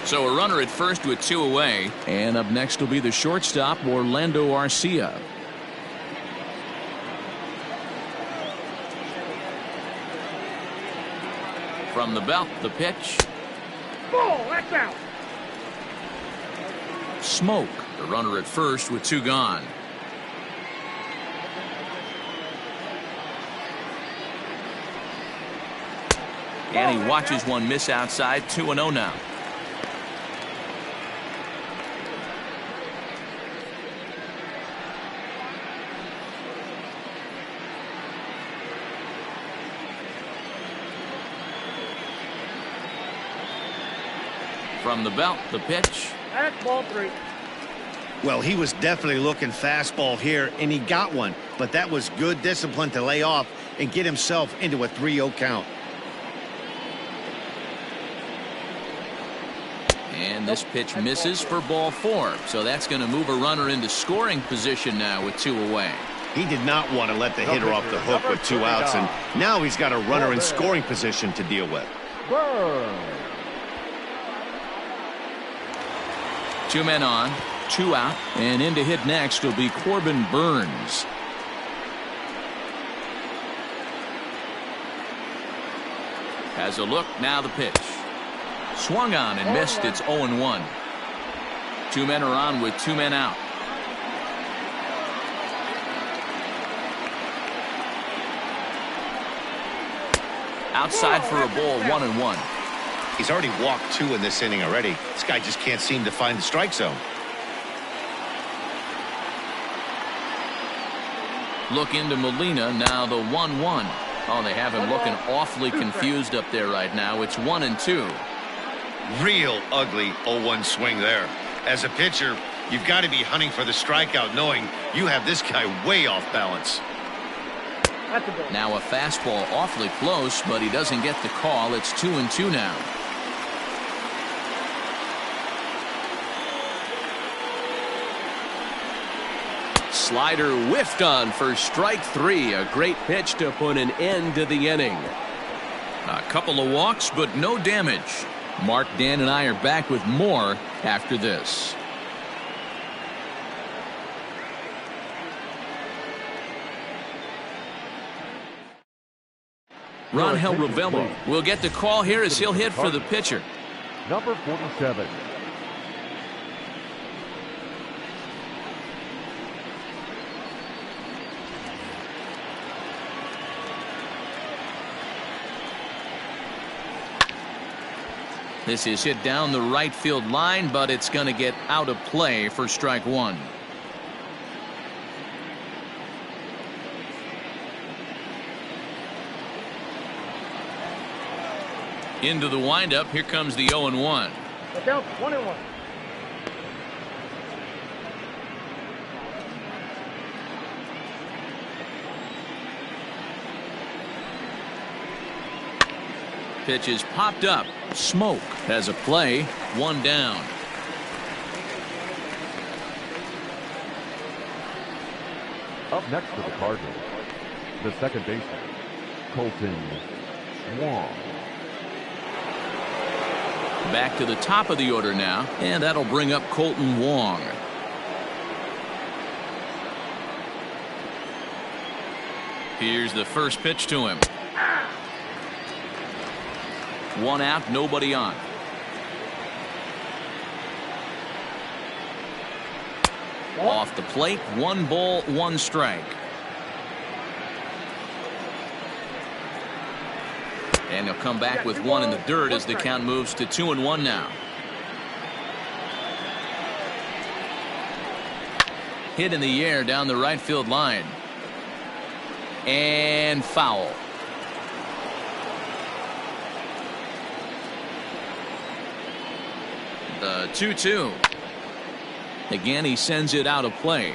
So a runner at first with 2 away, and up next will be the shortstop, Orlando Arcia. From the belt, the pitch. Ball, that's out. Smoke, the runner at first with 2 gone. And he watches one miss outside. 2-0 now. From the belt, the pitch. That's ball 3. Well, he was definitely looking fastball here, and he got one. But that was good discipline to lay off and get himself into a 3-0 count. And this pitch misses for ball 4. So that's going to move a runner into scoring position now with 2 away. He did not want to let the hitter off the hook with 2 outs, and now he's got a runner in scoring position to deal with. Burns. 2 men on, 2 out, and in to hit next will be Corbin Burns. Has a look, now the pitch. Swung on and missed. It's 0-1. 2 men are on with 2 men out. Outside for a ball, 1-1. He's already walked 2 in this inning already. This guy just can't seem to find the strike zone. Look into Molina, now the 1-1. Oh, they have him looking awfully confused up there right now. It's 1-2. Real ugly 0-1 swing there. As a pitcher, you've got to be hunting for the strikeout, knowing you have this guy way off balance. Now a fastball awfully close, but he doesn't get the call. It's 2-2 now. Slider whiffed on for strike 3. A great pitch to put an end to the inning. A couple of walks, but no damage. Mark, Dan, and I are back with more after this. Rangel Ravelo will get the call here as he'll hit for the pitcher. Number 47. This is hit down the right field line, but it's going to get out of play for strike 1. Into the windup. Here comes the 0-1. Down 1-1. Pitch is popped up. Smoke has a play. 1 down. Up next for the Cardinals, the second baseman, Kolten Wong. Back to the top of the order now, and that'll bring up Kolten Wong. Here's the first pitch to him. 1 out, nobody on. Off the plate, 1 ball, 1 strike. And he'll come back with 1 in the dirt as the count moves to 2-1 now. Hit in the air down the right field line. And foul. The 2-2. Again, he sends it out of play.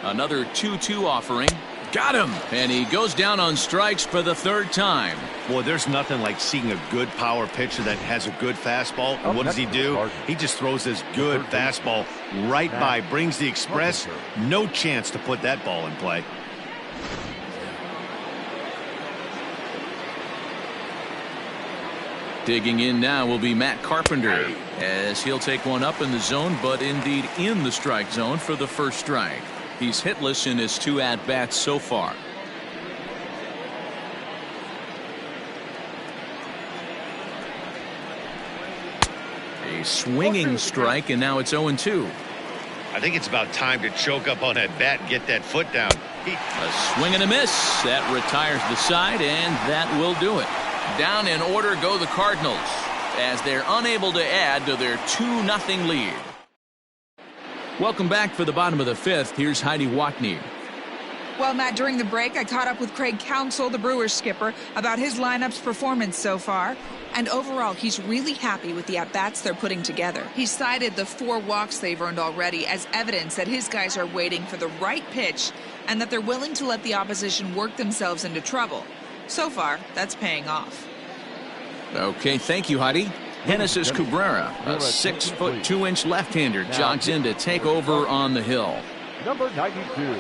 Another 2-2 offering. Got him. And he goes down on strikes for the 3rd time. Boy, there's nothing like seeing a good power pitcher that has a good fastball. And what does he do? He just throws this good fastball right by, brings the express. No chance to put that ball in play. Digging in now will be Matt Carpenter as he'll take one up in the zone, but indeed in the strike zone for the first strike. He's hitless in his 2 at-bats so far. A swinging strike, and now it's 0-2. I think it's about time to choke up on that bat and get that foot down. A swing and a miss. That retires the side, and that will do it. Down in order go the Cardinals as they're unable to add to their 2-0 lead. Welcome back for the bottom of the 5th. Here's Heidi Watney. Well, Matt, during the break, I caught up with Craig Counsell, the Brewers skipper, about his lineup's performance so far. And overall, he's really happy with the at-bats they're putting together. He cited the 4 walks they've earned already as evidence that his guys are waiting for the right pitch and that they're willing to let the opposition work themselves into trouble. So far, that's paying off. Okay, thank you, Heidi. Genesis Cabrera, a 6'2" left-hander, jogs in to take over on the hill. Number 92,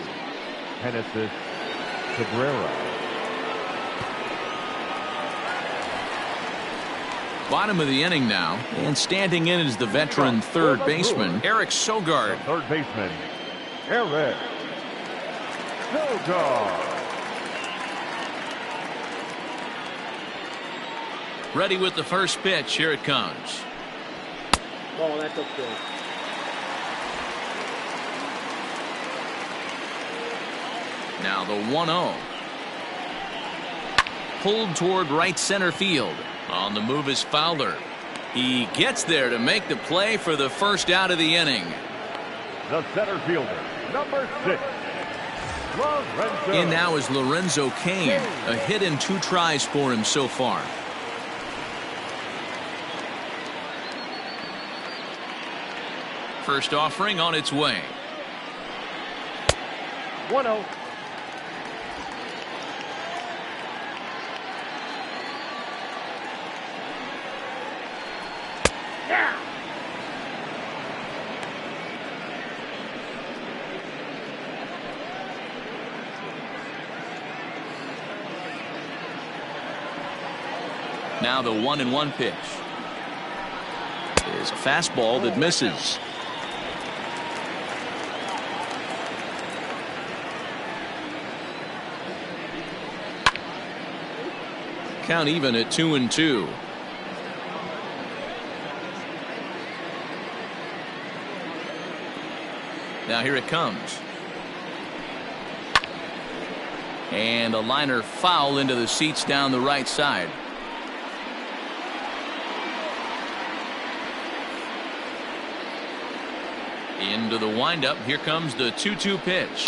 Genesis Cabrera. Bottom of the inning now, and standing in is the veteran third baseman, Eric Sogard. Third baseman, Eric Sogard. Ready with the first pitch. Here it comes. Ball, that's okay. Now the 1-0. Pulled toward right center field. On the move is Fowler. He gets there to make the play for the first out of the inning. The center fielder, number 6, Lorenzo. In now is Lorenzo Cain. A hit and 2 tries for him so far. First offering on its way. 1-0. Now the 1-1 pitch is a fastball that misses. Count even at 2-2. Now here it comes. And a liner foul into the seats down the right side. Into the windup. Here comes the 2-2 pitch.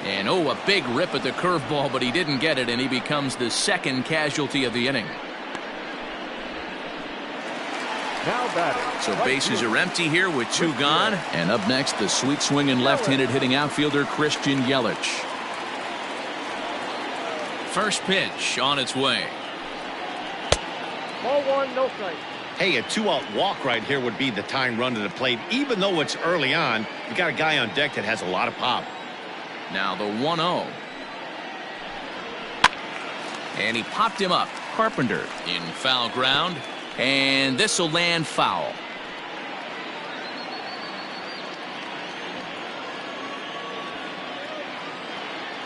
And oh, a big rip at the curveball, but he didn't get it, and he becomes the second casualty of the inning. Now batting. So bases are empty here with 2 gone. And up next, the sweet swinging left-handed hitting outfielder Christian Yelich. First pitch on its way. Ball 1, no strike. Hey, a 2-out walk right here would be the tying run to the plate. Even though it's early on, you got a guy on deck that has a lot of pop. Now the 1-0. And he popped him up. Carpenter in foul ground. And this will land foul.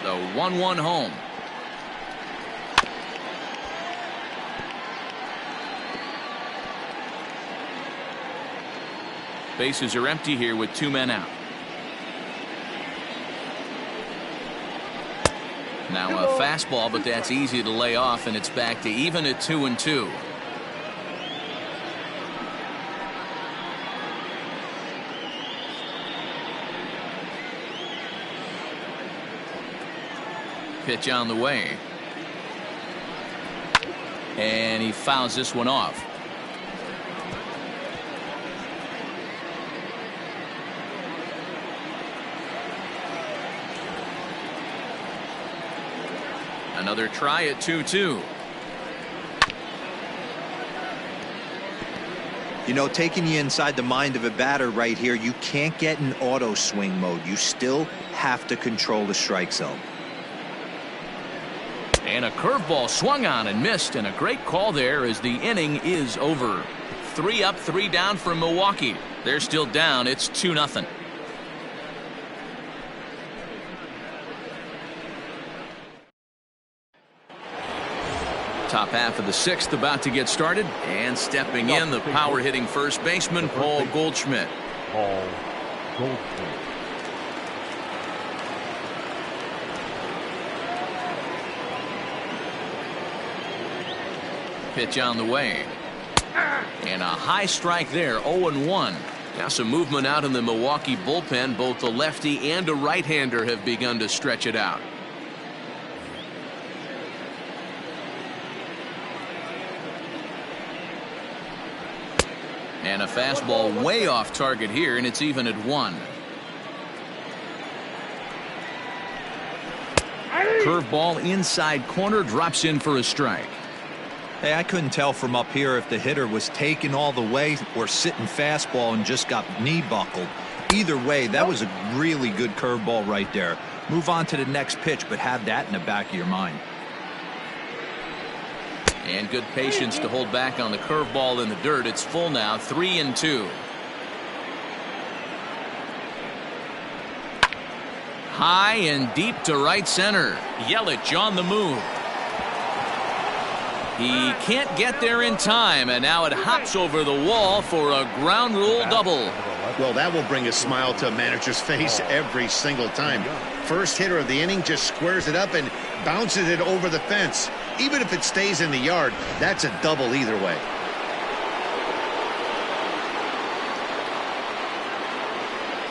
The 1-1 home. Bases are empty here with 2 men out. Now a fastball, but that's easy to lay off, and it's back to even at 2-2. Pitch on the way. And he fouls this one off. Another try at 2-2. You know, taking you inside the mind of a batter right here, you can't get in auto swing mode. You still have to control the strike zone. And a curveball swung on and missed, and a great call there as the inning is over. 3 up, 3 down for Milwaukee. They're still down. It's 2-0. Top half of the 6th about to get started, and stepping in, the power hitting first baseman Paul Goldschmidt. Paul Goldschmidt. Pitch on the way. And a high strike there, 0-1. Now some movement out in the Milwaukee bullpen. Both the lefty and a right-hander have begun to stretch it out. And a fastball way off target here, and it's even at 1. Curveball inside corner, drops in for a strike. Hey, I couldn't tell from up here if the hitter was taking all the way or sitting fastball and just got knee buckled. Either way, that was a really good curveball right there. Move on to the next pitch, but have that in the back of your mind. And good patience to hold back on the curveball in the dirt. It's full now, 3-2. High and deep to right center. Yelich on the move. He can't get there in time, and now it hops over the wall for a ground rule double. Well, that will bring a smile to a manager's face every single time. First hitter of the inning just squares it up and bounces it over the fence. Even if it stays in the yard, that's a double either way.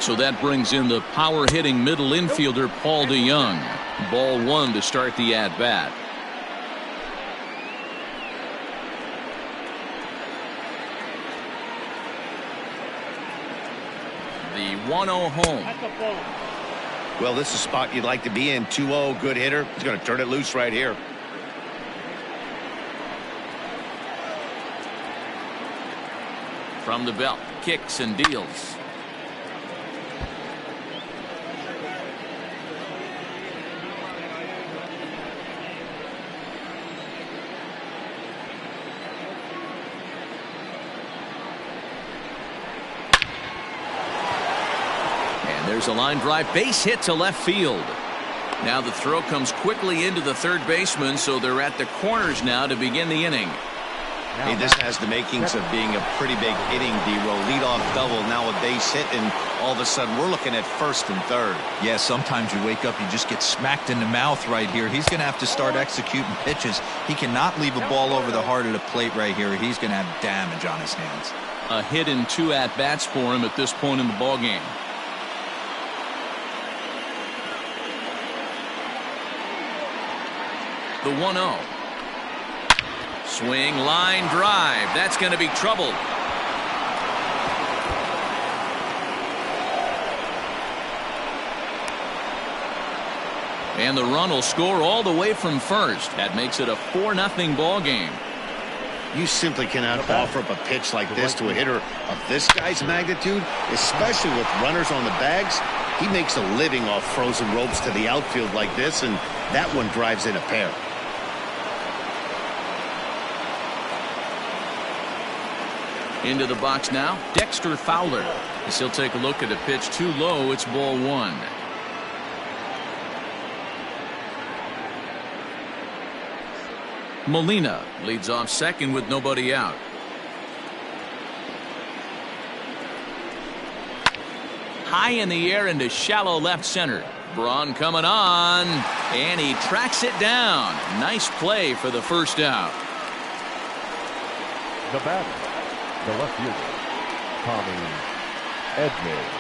So that brings in the power-hitting middle infielder Paul DeYoung. Ball 1 to start the at-bat. The 1-0 home. Well, this is a spot you'd like to be in. 2-0, good hitter. He's going to turn it loose right here. From the belt, kicks and deals. There's a line drive, base hit to left field. Now the throw comes quickly into the third baseman, so they're at the corners now to begin the inning. Hey, this has the makings of being a pretty big inning, D-Roll. Leadoff double, now a base hit, and all of a sudden we're looking at first and third. Yeah, sometimes you wake up, you just get smacked in the mouth right here. He's going to have to start executing pitches. He cannot leave a ball over the heart of the plate right here. He's going to have damage on his hands. A hit in 2 at-bats for him at this point in the ballgame. The 1-0. Swing, line drive. That's going to be trouble. And the run will score all the way from first. That makes it a 4-0 ball game. You simply cannot offer up a pitch like this to a hitter of this guy's magnitude, especially with runners on the bags. He makes a living off frozen ropes to the outfield like this, and that one drives in a pair. Into the box now, Dexter Fowler. As he'll take a look at a pitch too low. It's ball 1. Molina leads off second with nobody out. High in the air into shallow left center. Braun coming on, and he tracks it down. Nice play for the first out. The batter, the left fielder, Edmund.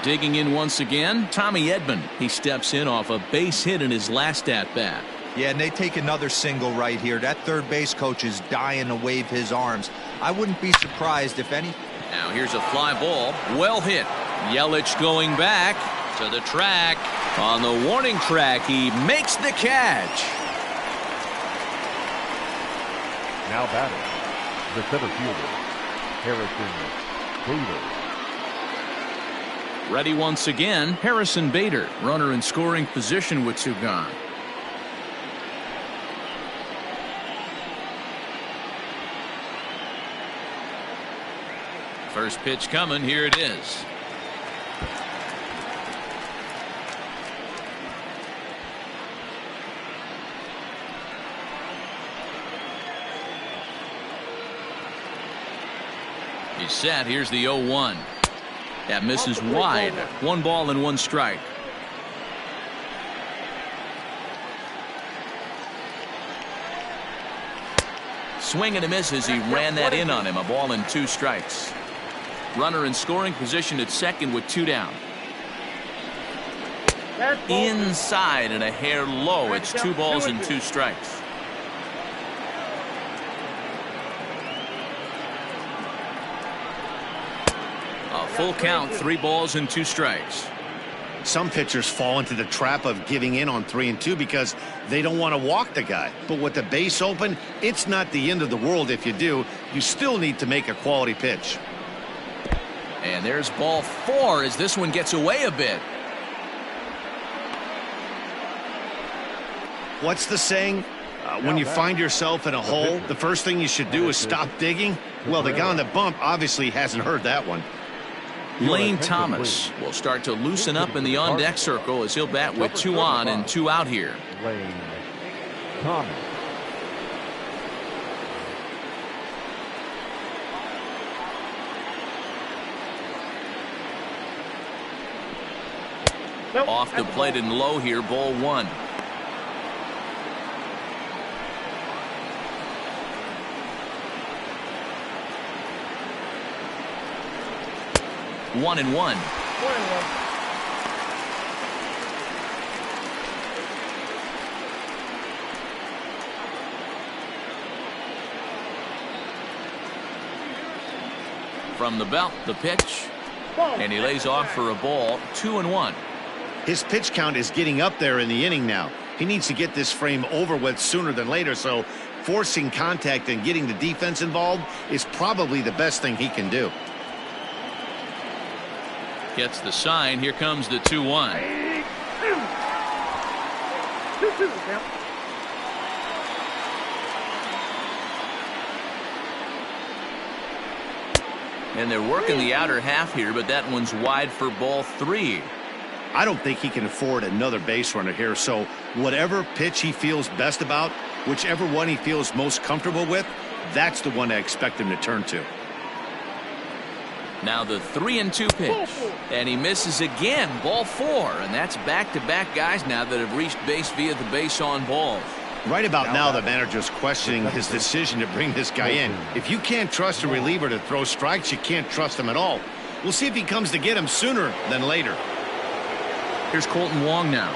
Digging in once again, Tommy Edmund. He steps in off a base hit in his last at-bat. Yeah, and they take another single right here. That third base coach is dying to wave his arms. I wouldn't be surprised if any. Now here's a fly ball. Well hit. Yelich going back to the track. On the warning track, he makes the catch. Now batting, the center fielder, Harrison Bader. Ready once again, Harrison Bader. Runner in scoring position with 2 gone. First pitch coming. Here it is. He's set. Here's the 0-1. That misses wide. 1 ball and 1 strike. Swing and a miss as he ran that in on him. A ball and 2 strikes. Runner in scoring position at second with 2 down. Inside and a hair low. It's 2 balls and 2 strikes. A full count, 3 balls and 2 strikes. Some pitchers fall into the trap of giving in on 3 and 2 because they don't want to walk the guy. But with the base open, it's not the end of the world if you do. You still need to make a quality pitch. And there's ball 4 as this one gets away a bit. What's the saying? When you find yourself in a hole, the first thing you should do is stop digging. Well, the guy on the bump obviously hasn't heard that one. Lane Thomas will start to loosen up in the on-deck circle as he'll bat with 2 on and 2 out here. Lane Thomas. Off the plate and low here, ball 1. One and one. From the belt, the pitch, and he lays off for a ball. 2 and 1. His pitch count is getting up there in the inning now. He needs to get this frame over with sooner than later, so forcing contact and getting the defense involved is probably the best thing he can do. Gets the sign. Here comes the 2-1. 2-2 count. And they're working the outer half here, but that one's wide for ball 3. I don't think he can afford another base runner here, so whatever pitch he feels best about, whichever one he feels most comfortable with, that's the one I expect him to turn to. Now the 3-2 pitch, and he misses again. Ball 4, and that's back-to-back guys now that have reached base via the base on balls. Right about now, the manager's questioning his decision to bring this guy in. If you can't trust a reliever to throw strikes, you can't trust him at all. We'll see if he comes to get him sooner than later. Here's Kolten Wong now.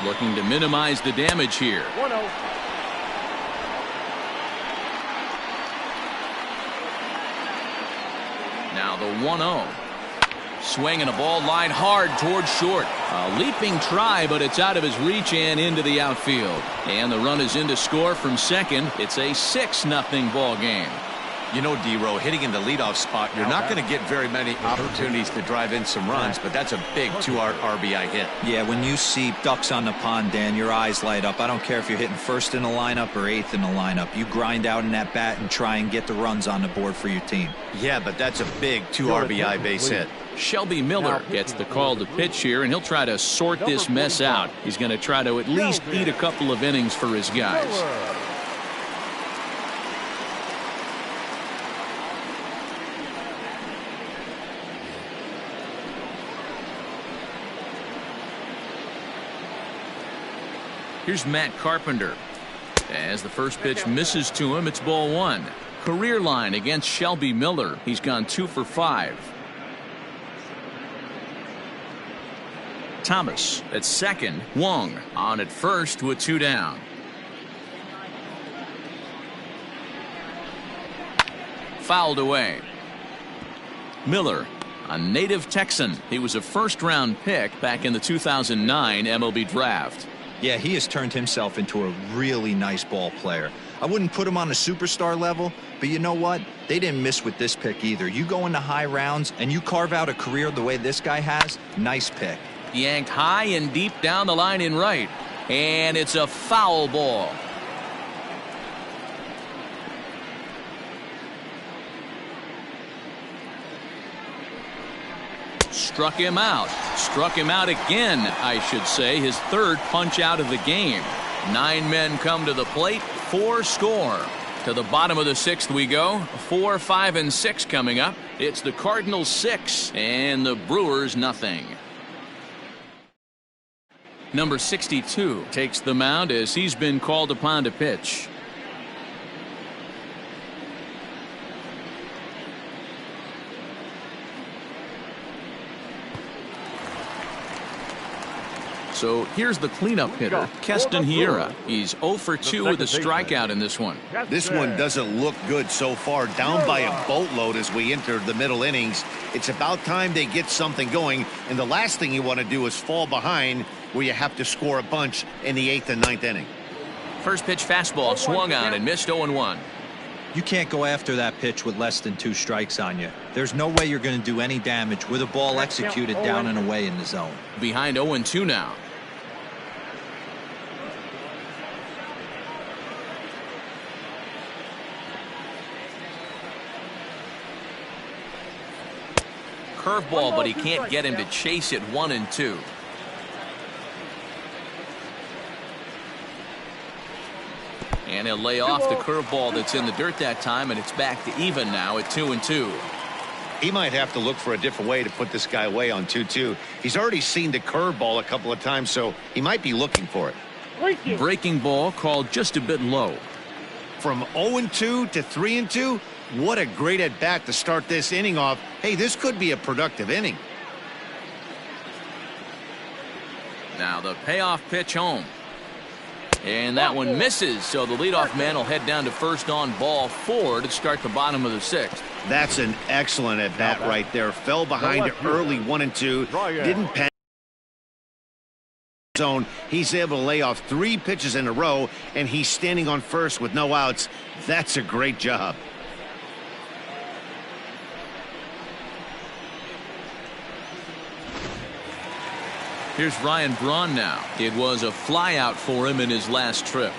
Looking to minimize the damage here. 1-0. Now the 1-0. Swing and a ball line hard towards short. A leaping try, but it's out of his reach and into the outfield. And the run is in to score from second. It's a 6-0 ball game. You know, D-Row, hitting in the leadoff spot, you're not going to get very many opportunities to drive in some runs, but that's a big 2-RBI hit. Yeah, when you see ducks on the pond, Dan, your eyes light up. I don't care if you're hitting first in the lineup or 8th in the lineup. You grind out in that bat and try and get the runs on the board for your team. Yeah, but that's a big 2-RBI base hit. Shelby Miller gets the call to pitch here, and he'll try to sort this mess out. He's going to try to at least eat a couple of innings for his guys. Here's Matt Carpenter. As the first pitch misses to him, it's ball 1. Career line against Shelby Miller. He's gone 2 for 5. Thomas at second. Wong on at first with 2 down. Fouled away. Miller, a native Texan. He was a first-round pick back in the 2009 MLB draft. Yeah, he has turned himself into a really nice ball player. I wouldn't put him on a superstar level, but you know what? They didn't miss with this pick either. You go into high rounds and you carve out a career the way this guy has, nice pick. Yanked high and deep down the line in right. And it's a foul ball. Struck him out. Struck him out again, I should say. His third punch out of the game. 9 men come to the plate. 4 score. To the bottom of the 6th we go. 4, 5, and 6 coming up. It's the Cardinals 6 and the Brewers nothing. Number 62 takes the mound as he's been called upon to pitch. So here's the cleanup hitter, Keston Hiura. He's 0 for 2 with a strikeout in this one. This one doesn't look good so far. Down by a boatload as we enter the middle innings. It's about time they get something going. And the last thing you want to do is fall behind where you have to score a bunch in the 8th and 9th inning. First pitch fastball swung on and missed 0-1. You can't go after that pitch with less than 2 strikes on you. There's no way you're going to do any damage with a ball executed down and away in the zone. Behind 0-2 now. Curveball, but he can't get him to chase it. 1-2. And he'll lay off the curveball that's in the dirt that time, and it's back to even now at 2-2. He might have to look for a different way to put this guy away on 2-2. He's already seen the curveball a couple of times, so he might be looking for it. Breaking ball called just a bit low. From 0-2 to 3-2, what a great at bat to start this inning off. Hey, this could be a productive inning. Now the payoff pitch home. And that one misses, so the leadoff man will head down to first on ball 4 to start the bottom of the 6th. That's an excellent at bat right there. Fell behind early 1-2. Didn't pan zone. He's able to lay off 3 pitches in a row, and he's standing on first with no outs. That's a great job. Here's Ryan Braun now. It was a flyout for him in his last trip.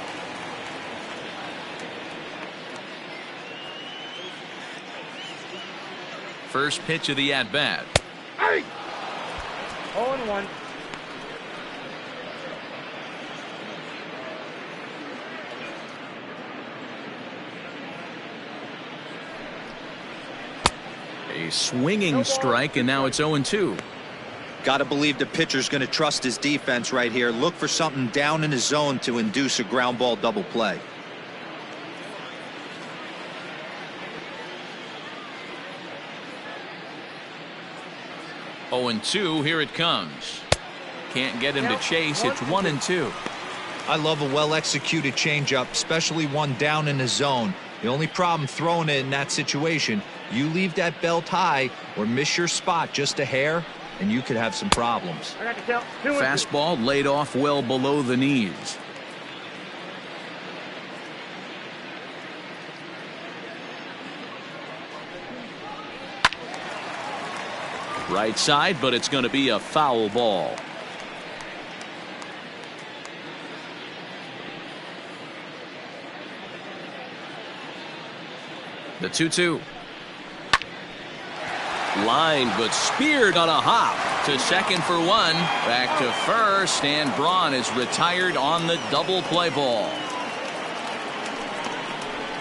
First pitch of the at-bat. 0-1. A swinging strike, and now it's 0-2. Got to believe the pitcher's going to trust his defense right here. Look for something down in his zone to induce a ground ball double play. Oh, 0-2, here it comes. Can't get him to chase. It's 1-2. I love a well-executed changeup, especially one down in the zone. The only problem throwing it in that situation, you leave that belt high or miss your spot just a hair, and you could have some problems. I got to count. 2-2. Fastball laid off well below the knees. Right side, but it's going to be a foul ball. The 2-2. Line, but speared on a hop to second for 1. Back to first, and Braun is retired on the double play ball.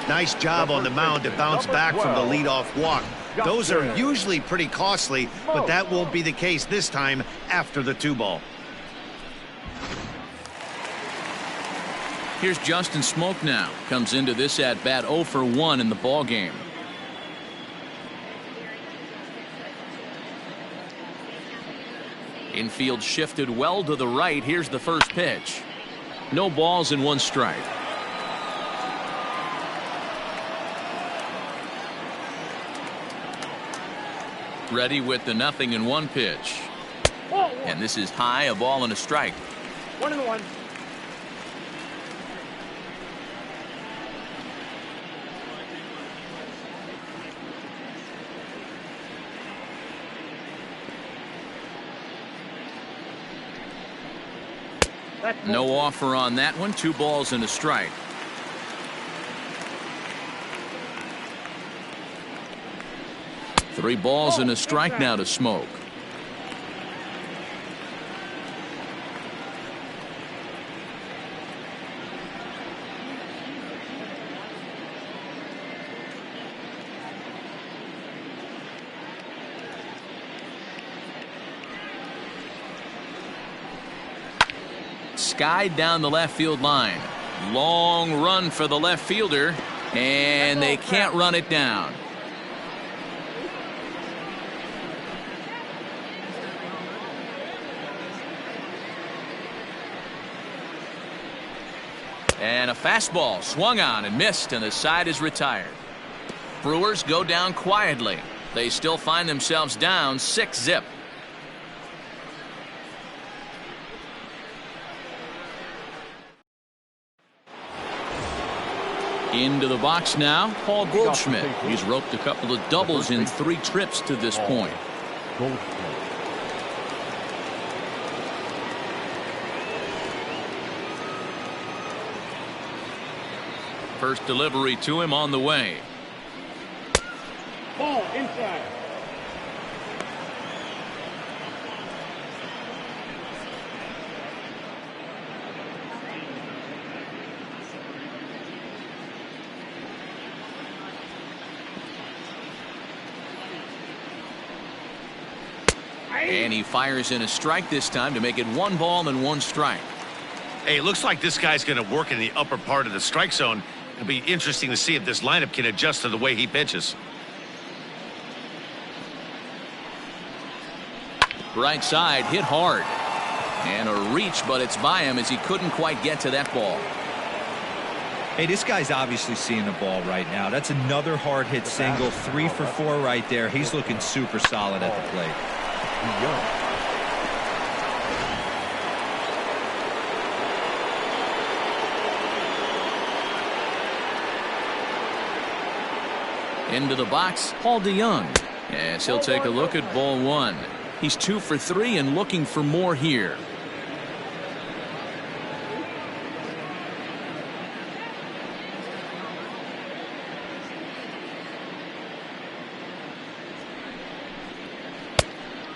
Nice job on the mound to bounce back from the leadoff walk. Those are usually pretty costly, but that won't be the case this time after the 2-ball. Here's Justin Smoke now. Comes into this at bat 0 for 1 in the ball game. Infield shifted well to the right. Here's the first pitch. No balls and 1 strike. Ready with the 0-1 pitch. And this is high, a ball and a strike. 1-1. No offer on that one. 2 balls and a strike. Three balls and a strike now to Smoke. skied down the left field line. Long run for the left fielder, and they can't run it down. And a fastball swung on and missed, and the side is retired. Brewers go down quietly. They still find themselves down 6-0. Into the box now, Paul Goldschmidt. He's roped a couple of doubles in 3 trips to this point. First delivery to him on the way. Ball inside. And he fires in a strike this time to make it 1 ball and 1 strike. Hey, it looks like this guy's going to work in the upper part of the strike zone. It'll be interesting to see if this lineup can adjust to the way he pitches. Right side hit hard. And a reach, but it's by him as he couldn't quite get to that ball. Hey, this guy's obviously seeing the ball right now. That's another hard hit single. 3 for 4 right there. He's looking super solid at the plate. Into the box, Paul DeYoung. Yes, he'll take a look at ball 1. He's 2 for 3 and looking for more here.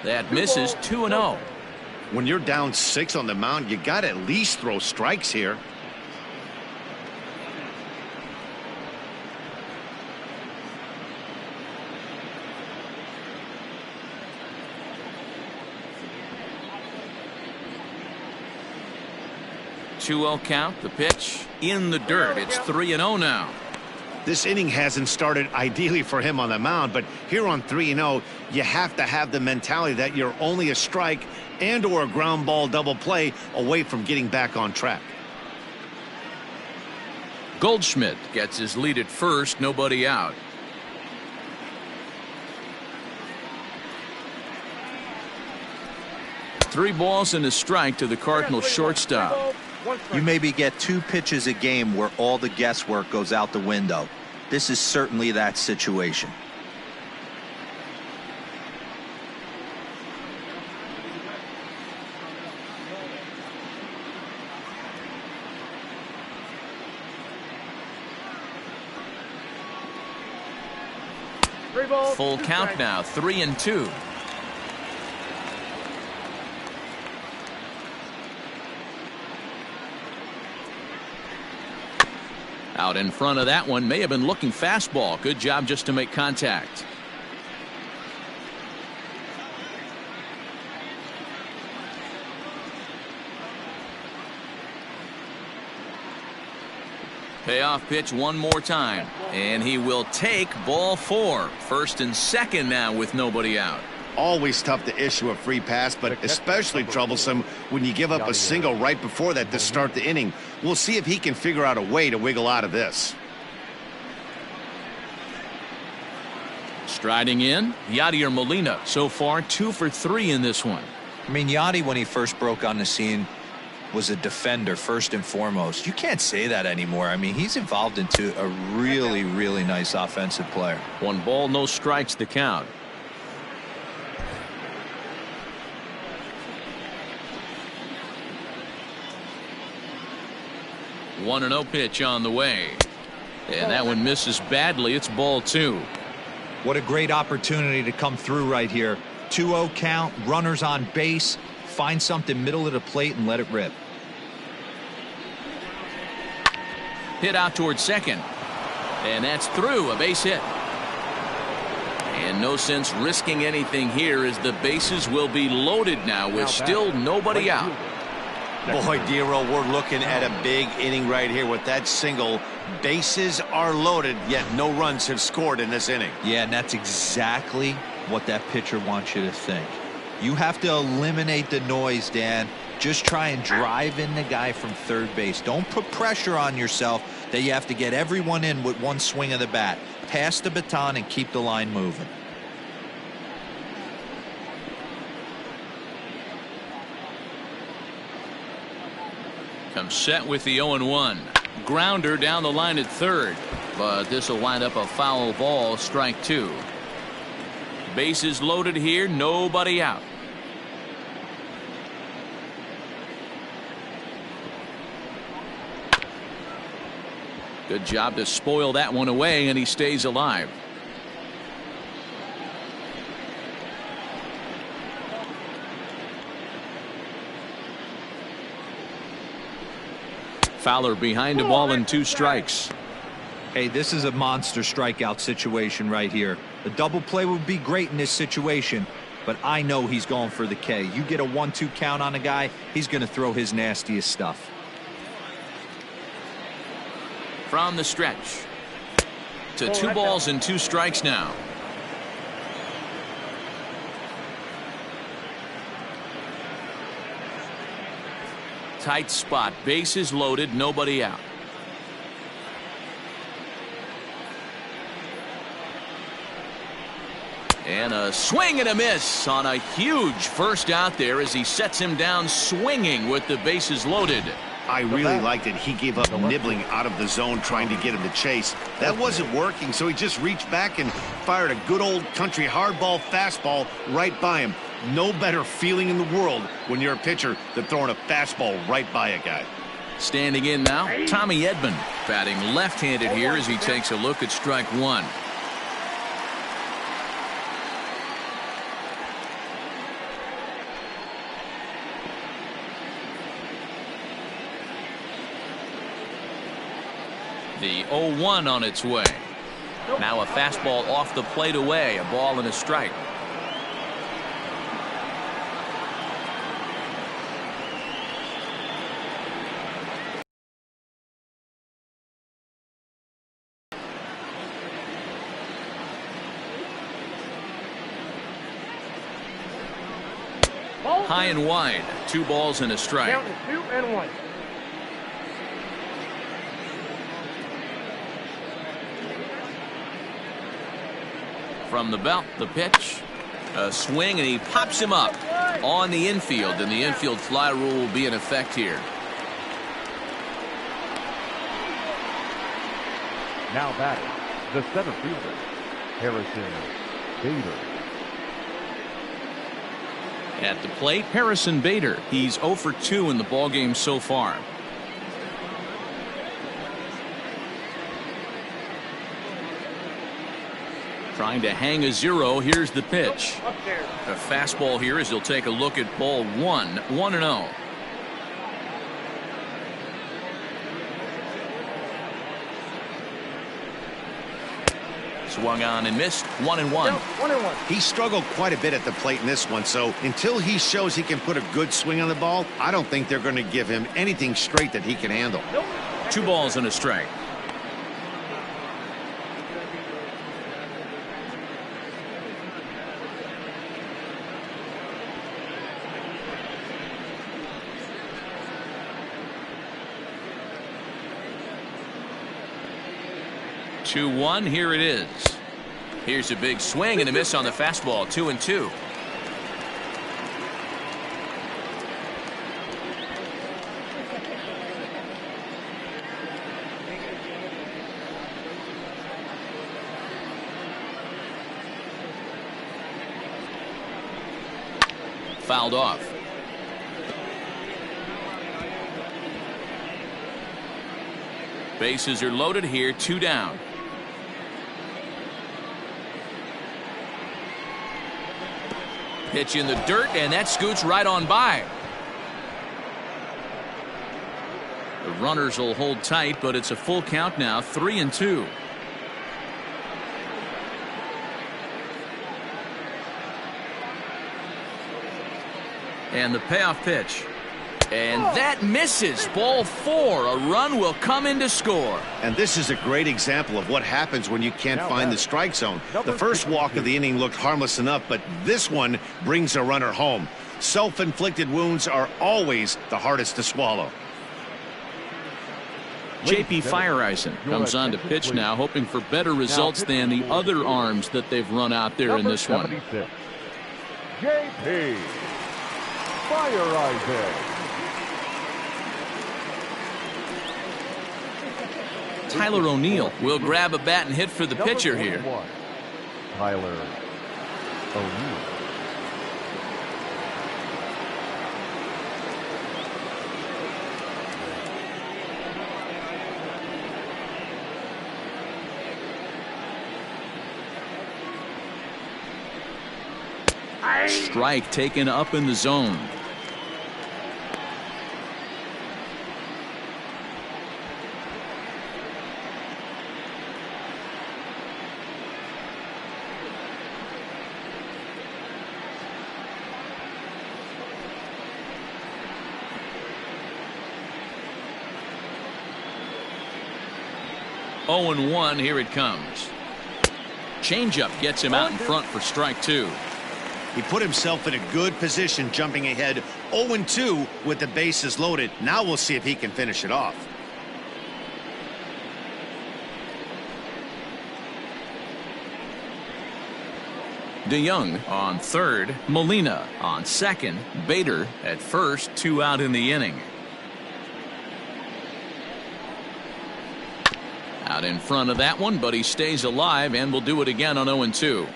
That misses 2-0. When you're down 6 on the mound, you got to at least throw strikes here. Two-0 count. The pitch in the dirt. It's 3-0 now. This inning hasn't started ideally for him on the mound, but here on 3-0, you have to have the mentality that you're only a strike and or a ground ball double play away from getting back on track. Goldschmidt gets his lead at first, nobody out. Three balls and a strike to the Cardinals shortstop. You maybe get 2 pitches a game where all the guesswork goes out the window. This is certainly that situation. Full count now, 3-2. Out in front of that one, may have been looking fastball. Good job just to make contact. Payoff pitch one more time, and he will take ball 4. First and second now with nobody out. Always tough to issue a free pass, but especially troublesome when you give up a single right before that to start the inning. We'll see if he can figure out a way to wiggle out of this. Striding in, Yadier Molina. So far 2 for 3 in this one. I mean, Yadi, when he first broke on the scene, was a defender first and foremost. You can't say that anymore. I mean, he's evolved into a really, really nice offensive player. 1 ball, no strikes to count. One 1-0 pitch on the way, and that one misses badly. It's ball 2. What a great opportunity to come through right here. 2-0 count, runners on base, find something middle of the plate and let it rip. Hit out towards second, and that's through, a base hit. And no sense risking anything here as the bases will be loaded now with still nobody out. Boy, Dero, we're looking at a big inning right here with that single. Bases are loaded, yet no runs have scored in this inning. Yeah, and that's exactly what that pitcher wants you to think. You have to eliminate the noise, Dan. Just try and drive in the guy from third base. Don't put pressure on yourself that you have to get everyone in with one swing of the bat. Pass the baton and keep the line moving. Comes set with the 0-1. Grounder down the line at third, but this will wind up a foul ball, strike two. Bases loaded here, nobody out. Good job to spoil that one away, and he stays alive. Fowler behind the ball and 2 strikes. Hey, this is a monster strikeout situation right here. A double play would be great in this situation, but I know he's going for the K. You get a 1-2 count on a guy, he's going to throw his nastiest stuff. From the stretch to 2 balls and 2 strikes now. Tight spot, bases loaded, nobody out. And a swing and a miss on a huge first out there as he sets him down swinging with the bases loaded. I really liked it. He gave up nibbling out of the zone trying to get him to chase. That wasn't working, so he just reached back and fired a good old country hardball fastball right by him. No better feeling in the world when you're a pitcher than throwing a fastball right by a guy. Standing in now, Tommy Edmund, batting left-handed here as he takes a look at strike one. The 0-1 on its way. Now a fastball off the plate away, a ball and a strike. High and wide, 2 balls and a strike. Count is 2-1. From the belt, the pitch, a swing, and he pops him up on the infield, and the infield fly rule will be in effect here. Now batting, the center fielder, Harrison Bader. At the plate, Harrison Bader. He's 0 for 2 in the ballgame so far. Trying to hang a 0. Here's the pitch. A fastball here as he'll take a look at ball 1. 1-0. Swung on and missed. 1-1. 1-1. He struggled quite a bit at the plate in this one, so until he shows he can put a good swing on the ball, I don't think they're going to give him anything straight that he can handle. 2 balls and a strike. Two-1. Here it is. Here's a big swing and a miss on the fastball. 2-2. Fouled off. Bases are loaded here. 2 down. Pitch in the dirt, and that scoots right on by. The runners will hold tight, but it's a full count now. 3-2. And the payoff pitch. And that misses. Ball 4. A run will come in to score. And this is a great example of what happens when you can't find the strike zone. The first walk of the inning looked harmless enough, but this one brings a runner home. Self-inflicted wounds are always the hardest to swallow. J.P. Fireisen comes on to pitch now, hoping for better results than the other arms that they've run out there in this one. J.P. Fireisen. Tyler O'Neill will grab a bat and hit for the pitcher here. Tyler O'Neill. Strike taken up in the zone. Oh, 0-1, here it comes. Changeup gets him out in front for strike 2. He put himself in a good position jumping ahead 0-2 with the bases loaded. Now we'll see if he can finish it off. DeYoung on third, Molina on second, Bader at first, 2 out in the inning. Out in front of that one, but he stays alive and will do it again on 0-2.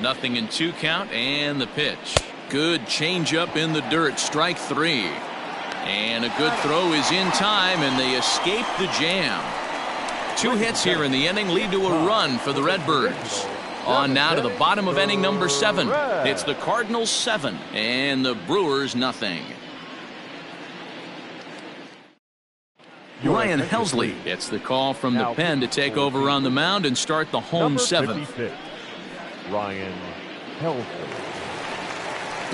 Nothing in 2 count, and the pitch. Good changeup in the dirt, strike 3. And a good throw is in time, and they escape the jam. 2 hits here in the inning lead to a run for the Redbirds. On now to the bottom of inning number 7. It's the Cardinals 7 and the Brewers nothing. Ryan Helsley gets the call from the pen to take over on the mound and start the home 7th. Ryan Helsley.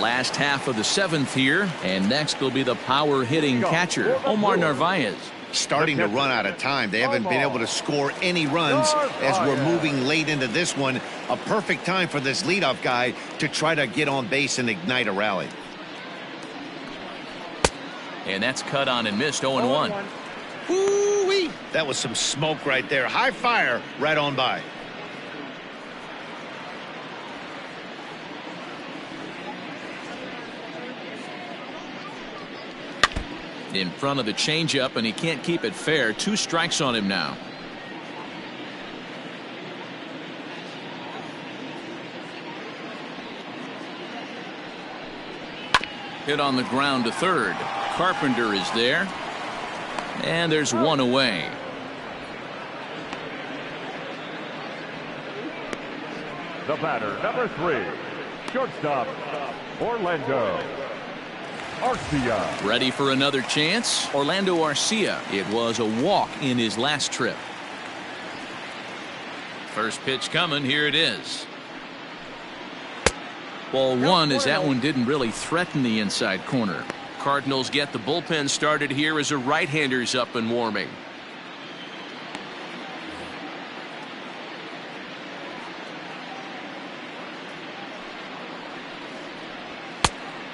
Last half of the 7th here, and next will be the power hitting catcher, Omar Narvaez. Starting to run out of time. They haven't been able to score any runs as we're moving late into this one. A perfect time for this leadoff guy to try to get on base and ignite a rally. And that's cut on and missed. 0-1. Woo-wee! That was some smoke right there. High fire right on by. In front of the changeup, and he can't keep it fair. 2 strikes on him now. Hit on the ground to third. Carpenter is there. And there's 1 away. The batter, number 3, shortstop, Orlando Arcia. Ready for another chance? Orlando Arcia. It was a walk in his last trip. First pitch coming. Here it is. Ball 1 as that one didn't really threaten the inside corner. Cardinals get the bullpen started here as a right-hander's up and warming.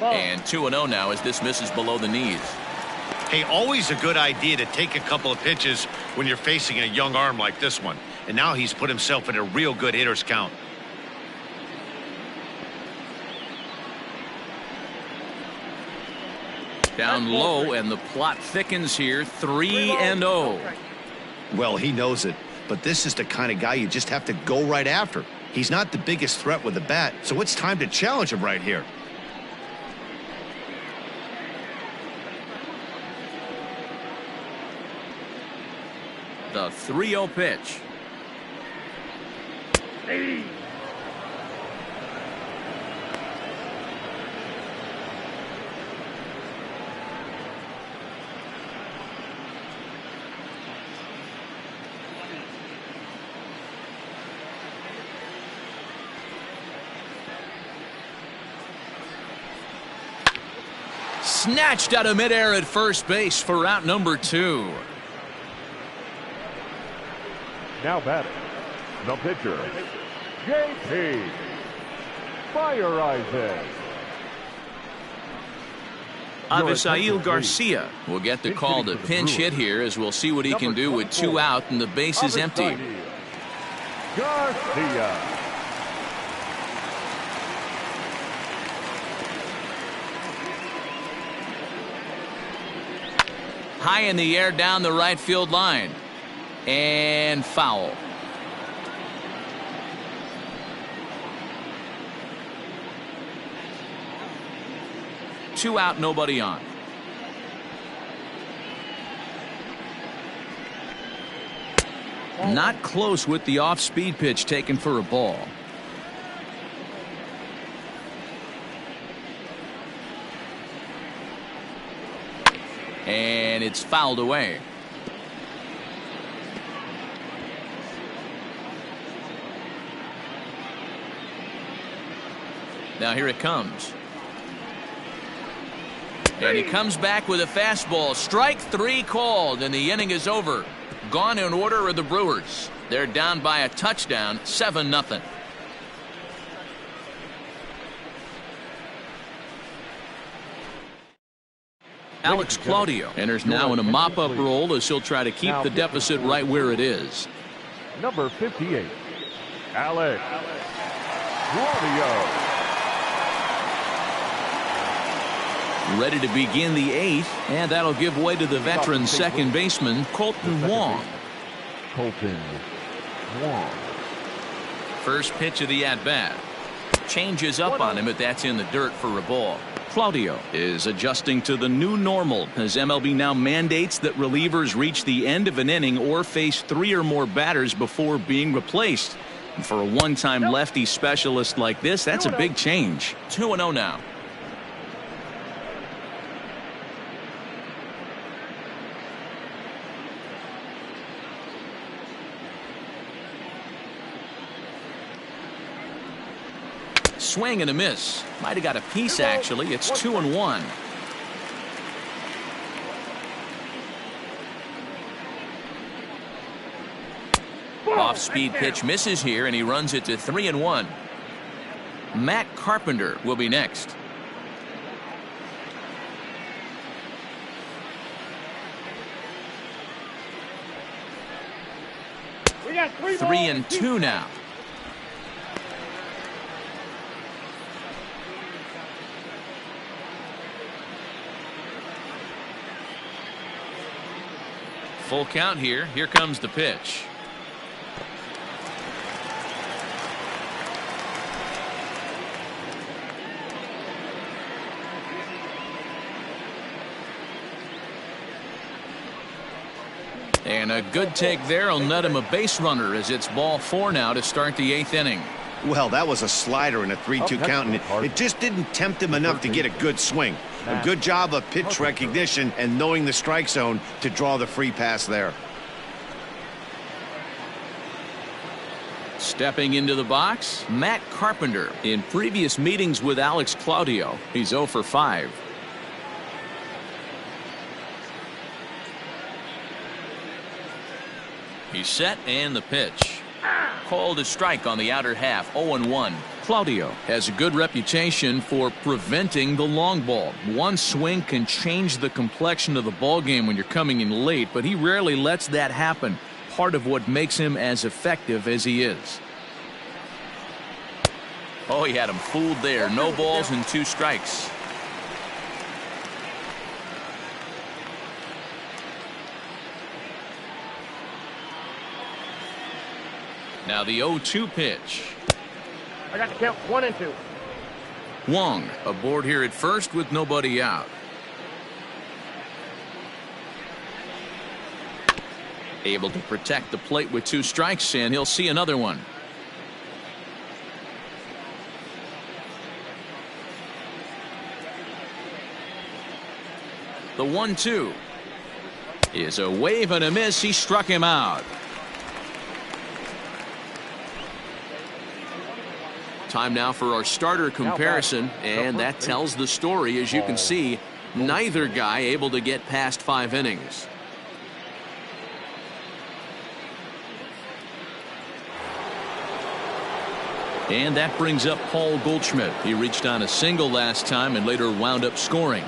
And 2-0 now as this misses below the knees. Hey, always a good idea to take a couple of pitches when you're facing a young arm like this one. And now he's put himself in a real good hitter's count. Down low, and the plot thickens here. 3-0. Well, he knows it, but this is the kind of guy you just have to go right after. He's not the biggest threat with the bat, so it's time to challenge him right here. The 3-0 pitch. snatched out of midair at first base for out number 2. Now batting, the pitcher, J.P. Fire Isaac. Avisail Garcia will get the call to pinch hit here, as we'll see what he can do with 2 out and the base is empty. Garcia. High in the air down the right field line. And foul. Two out, nobody on. Not close with the off-speed pitch taken for a ball. And it's fouled away. Now here it comes. And he comes back with a fastball. Strike 3 called, and the inning is over. Gone in order are the Brewers. They're down by a touchdown, 7-0. Alex Claudio enters now in a mop-up role as he'll try to keep the deficit right where it is. Number 58, Alex Claudio. Ready to begin the 8th, and that'll give way to the veteran second baseman, Kolten Wong. Kolten Wong. First pitch of the at-bat. Changes up on him, but that's in the dirt for a ball. Claudio is adjusting to the new normal as MLB now mandates that relievers reach the end of an inning or face 3 or more batters before being replaced. And for a one-time lefty specialist like this, that's a big change. 2-0 now. Swing and a miss. Might have got a piece, actually. It's 2-1. Off-speed pitch misses here, and he runs it to 3-1. Matt Carpenter will be next. We got 3-2 now. Full count here. Here comes the pitch. And a good take there will net him a base runner as it's ball 4 now to start the 8th inning. Well, that was a slider in a 3-2 count, and it just didn't tempt him enough to get a good swing. A good job of pitch recognition and knowing the strike zone to draw the free pass there. Stepping into the box, Matt Carpenter. In previous meetings with Alex Claudio, he's 0 for 5. He's set, and the pitch. Called a strike on the outer half, 0-1. Claudio has a good reputation for preventing the long ball. One swing can change the complexion of the ball game when you're coming in late, but he rarely lets that happen. Part of what makes him as effective as he is. Oh, he had him fooled there. No balls and 2 strikes. Now the 0-2 pitch. I got to count 1 and 2. Wong aboard here at first with nobody out. Able to protect the plate with 2 strikes, and he'll see another one. The 1-2 is a wave and a miss. He struck him out. Time now for our starter comparison, and that tells the story. As you can see, Neither guy able to get past 5 innings. And that brings up Paul Goldschmidt. He reached on a single last time and later wound up scoring.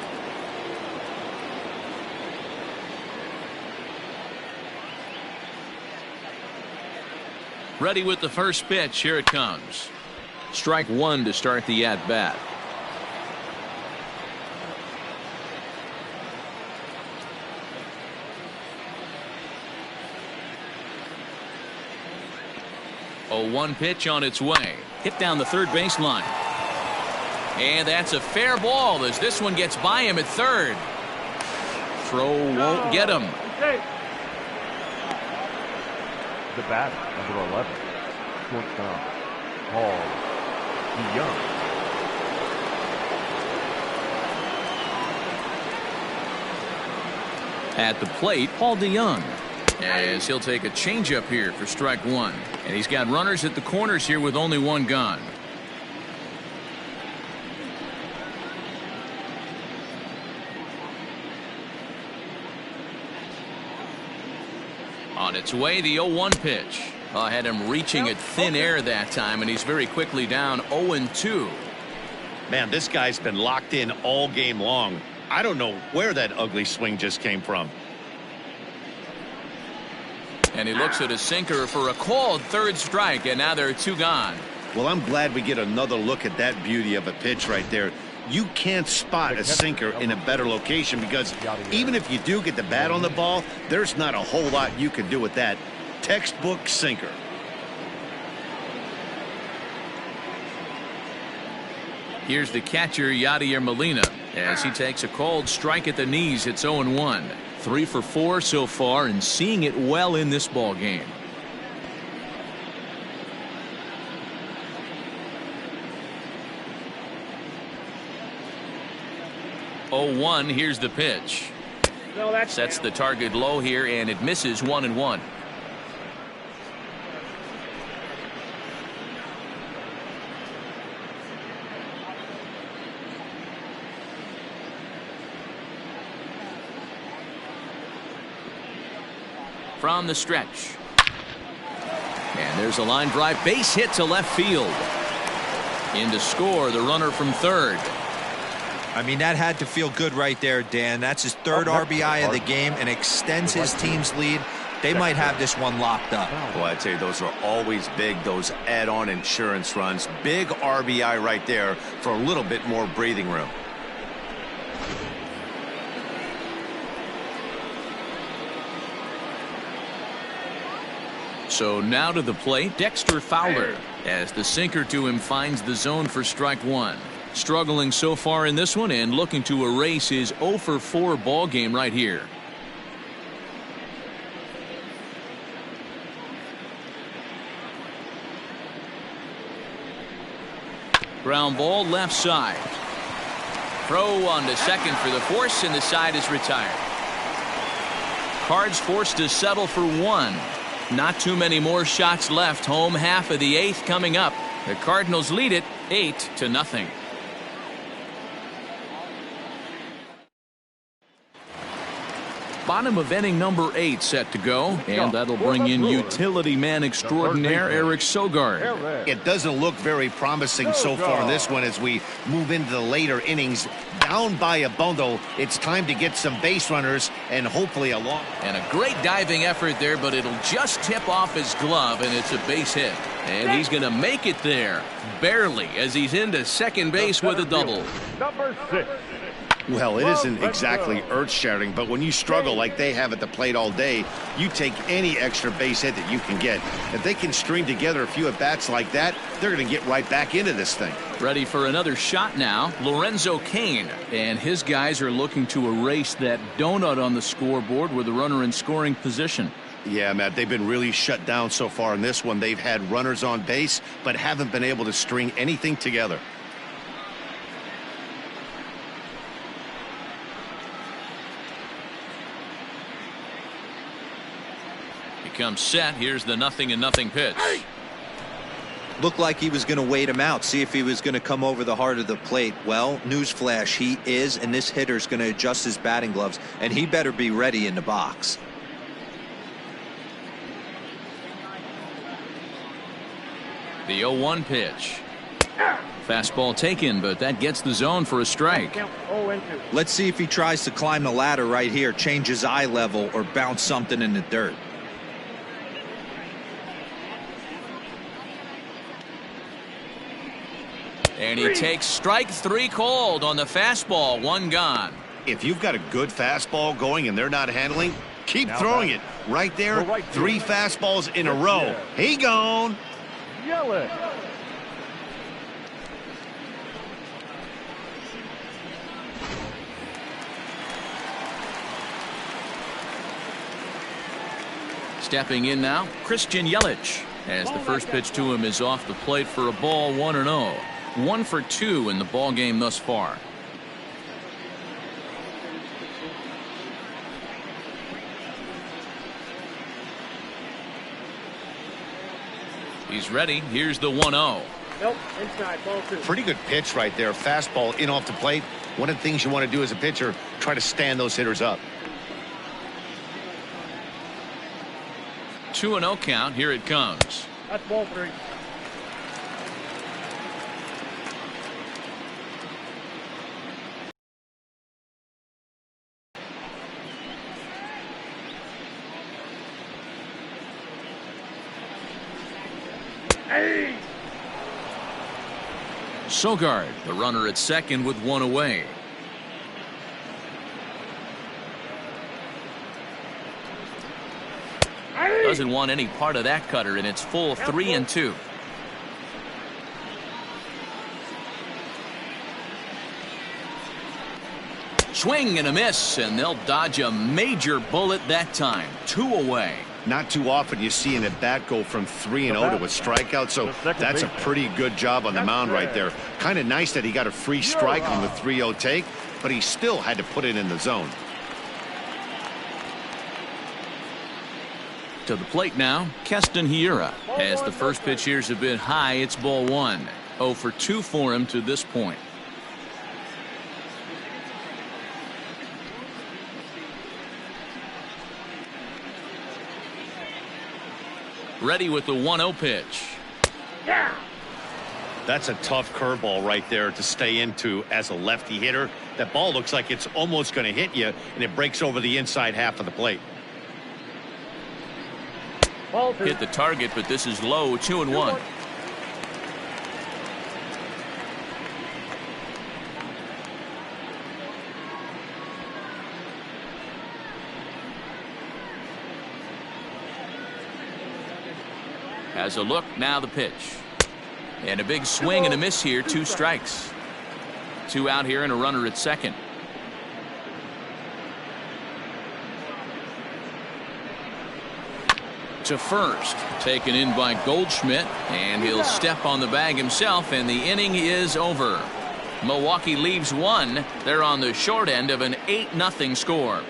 Ready with the first pitch. Here it comes. Strike one to start the at-bat. A 1 pitch on its way. Hit down the third baseline. And that's a fair ball as this one gets by him at third. Throw won't get him. The batter, number 11, shortstop, Paul DeYoung. At the plate, Paul DeYoung, as he'll take a changeup here for strike one. And he's got runners at the corners here with only one gone. On its way, the 0-1 pitch. I had him reaching at thin air that time, and he's very quickly down 0-2. Man, this guy's been locked in all game long. I don't know where that ugly swing just came from. And he looks at a sinker for a called third strike, and now there are 2 gone. Well, I'm glad we get another look at that beauty of a pitch right there. You can't spot a sinker in a better location because even if you do get the bat on the ball, there's not a whole lot you can do with that. Textbook sinker. Here's the catcher, Yadier Molina, as he takes a called strike at the knees. It's 0-1. 3 for 4 so far and seeing it well in this ball game. Oh, here's the pitch. Sets the target low here, and it misses 1-1. From the stretch. And there's a line drive, base hit to left field. In to score the runner from third. I mean, that had to feel good right there, Dan. That's his third RBI of the game and extends his team's lead. They might have this one locked up. Well, I'd say those are always big, those add-on insurance runs. Big RBI right there for a little bit more breathing room. So now to the plate, Dexter Fowler, as the sinker to him finds the zone for strike one. Struggling so far in this one and looking to erase his 0 for 4 ball game right here. Ground ball left side. Throw on to second for the force, and the side is retired. Cards forced to settle for 1. Not too many more shots left. Home half of the 8th coming up. The Cardinals lead it 8-0. Bottom of inning number 8 set to go, and that'll bring in utility man extraordinaire Eric Sogard. It doesn't look very promising so far in this one as we move into the later innings. Down by a bundle, it's time to get some base runners and hopefully a long. And a great diving effort there, but it'll just tip off his glove, and it's a base hit. And he's going to make it there, barely, as he's into second base with a double. Number 6. Well, it isn't exactly earth-shattering, but when you struggle like they have at the plate all day, you take any extra base hit that you can get. If they can string together a few at-bats like that, they're going to get right back into this thing. Ready for another shot now, Lorenzo Cain. And his guys are looking to erase that donut on the scoreboard with a runner in scoring position. Yeah, Matt, they've been really shut down so far in this one. They've had runners on base, but haven't been able to string anything together. Comes set. Here's the 0-0 pitch. Looked like he was going to wait him out, see if he was going to come over the heart of the plate. Well, newsflash, he is, and this hitter's going to adjust his batting gloves, and he better be ready in the box. The 0-1 pitch. Fastball taken, but that gets the zone for a strike. Let's see if he tries to climb the ladder right here, change his eye level, or bounce something in the dirt. And he takes strike 3 called on the fastball. 1 gone. If you've got a good fastball going and they're not handling, keep throwing it. Right there, 3 fastballs in a row. He gone. Yelich. Stepping in now, Christian Yelich, as the first pitch to him is off the plate for a ball. 1-0. 1 for 2 in the ball game thus far. He's ready. Here's the 1-0. Nope, inside, ball 2. Pretty good pitch right there. Fastball in off the plate. One of the things you want to do as a pitcher, try to stand those hitters up. 2-0 count. Here it comes. That's ball 3. Hey! Sogard, the runner at second with 1 away. Doesn't want any part of that cutter, and it's full 3-2. Swing and a miss, and they'll dodge a major bullet that time. 2 away. Not too often you see an at-bat go from 3-0 to a strikeout, so that's a pretty good job on the mound right there. Kind of nice that he got a free strike on the 3-0 take, but he still had to put it in the zone. To the plate now, Keston Hiura. As the first pitch here's a bit high, it's ball 1. 0 for 2 for him to this point. Ready with the 1-0 pitch. Yeah. That's a tough curveball right there to stay into as a lefty hitter. That ball looks like it's almost going to hit you, and it breaks over the inside half of the plate. Ball 2. Hit the target, but this is low. 2-1. Has a look, now the pitch. And a big swing and a miss here. 2 strikes. 2 out here and a runner at second. To first, taken in by Goldschmidt, and he'll step on the bag himself, and the inning is over. Milwaukee leaves 1. They're on the short end of an 8-0 score.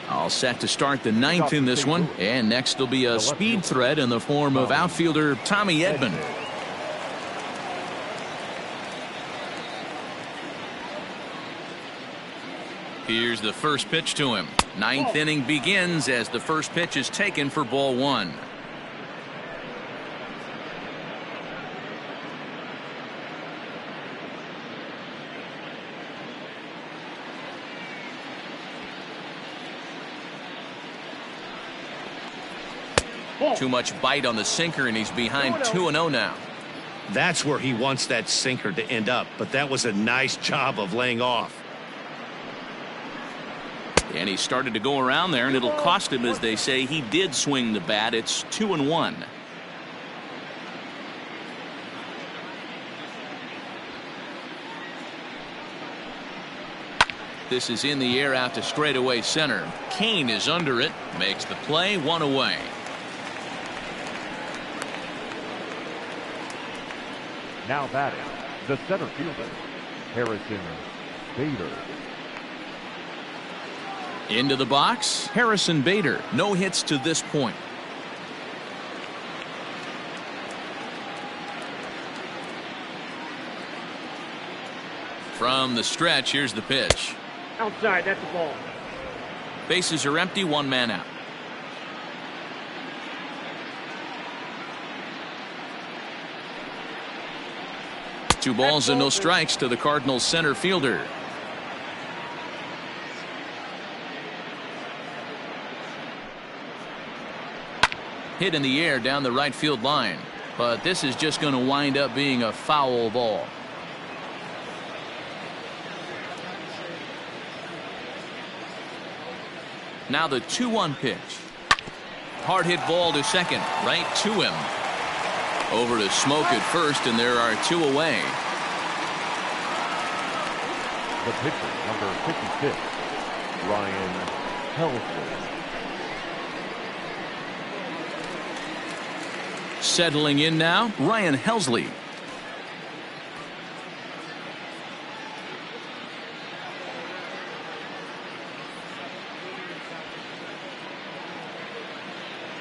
All set to start the 9th in this one, and next will be a speed threat in the form of outfielder Tommy Edmund. Here's the first pitch to him. 9th inning begins as the first pitch is taken for ball 1. Too much bite on the sinker, and he's behind 2-0 now. That's where he wants that sinker to end up, but that was a nice job of laying off. And he started to go around there, and it'll cost him, as they say. He did swing the bat. It's 2-1. This is in the air out to straightaway center. Cain is under it, makes the play. 1 away. Now batting, the center fielder, Harrison Bader. Into the box, Harrison Bader. No hits to this point. From the stretch, here's the pitch. Outside, that's the ball. Bases are empty, one man out. Two balls and no strikes to the Cardinals center fielder. Hit in the air down the right field line, but this is just going to wind up being a foul ball. Now the 2-1 pitch. Hard hit ball to second, right to him. Over to Smoke at first, and there are two away. The pitcher, number 56, Ryan Helsley. Settling in now, Ryan Helsley.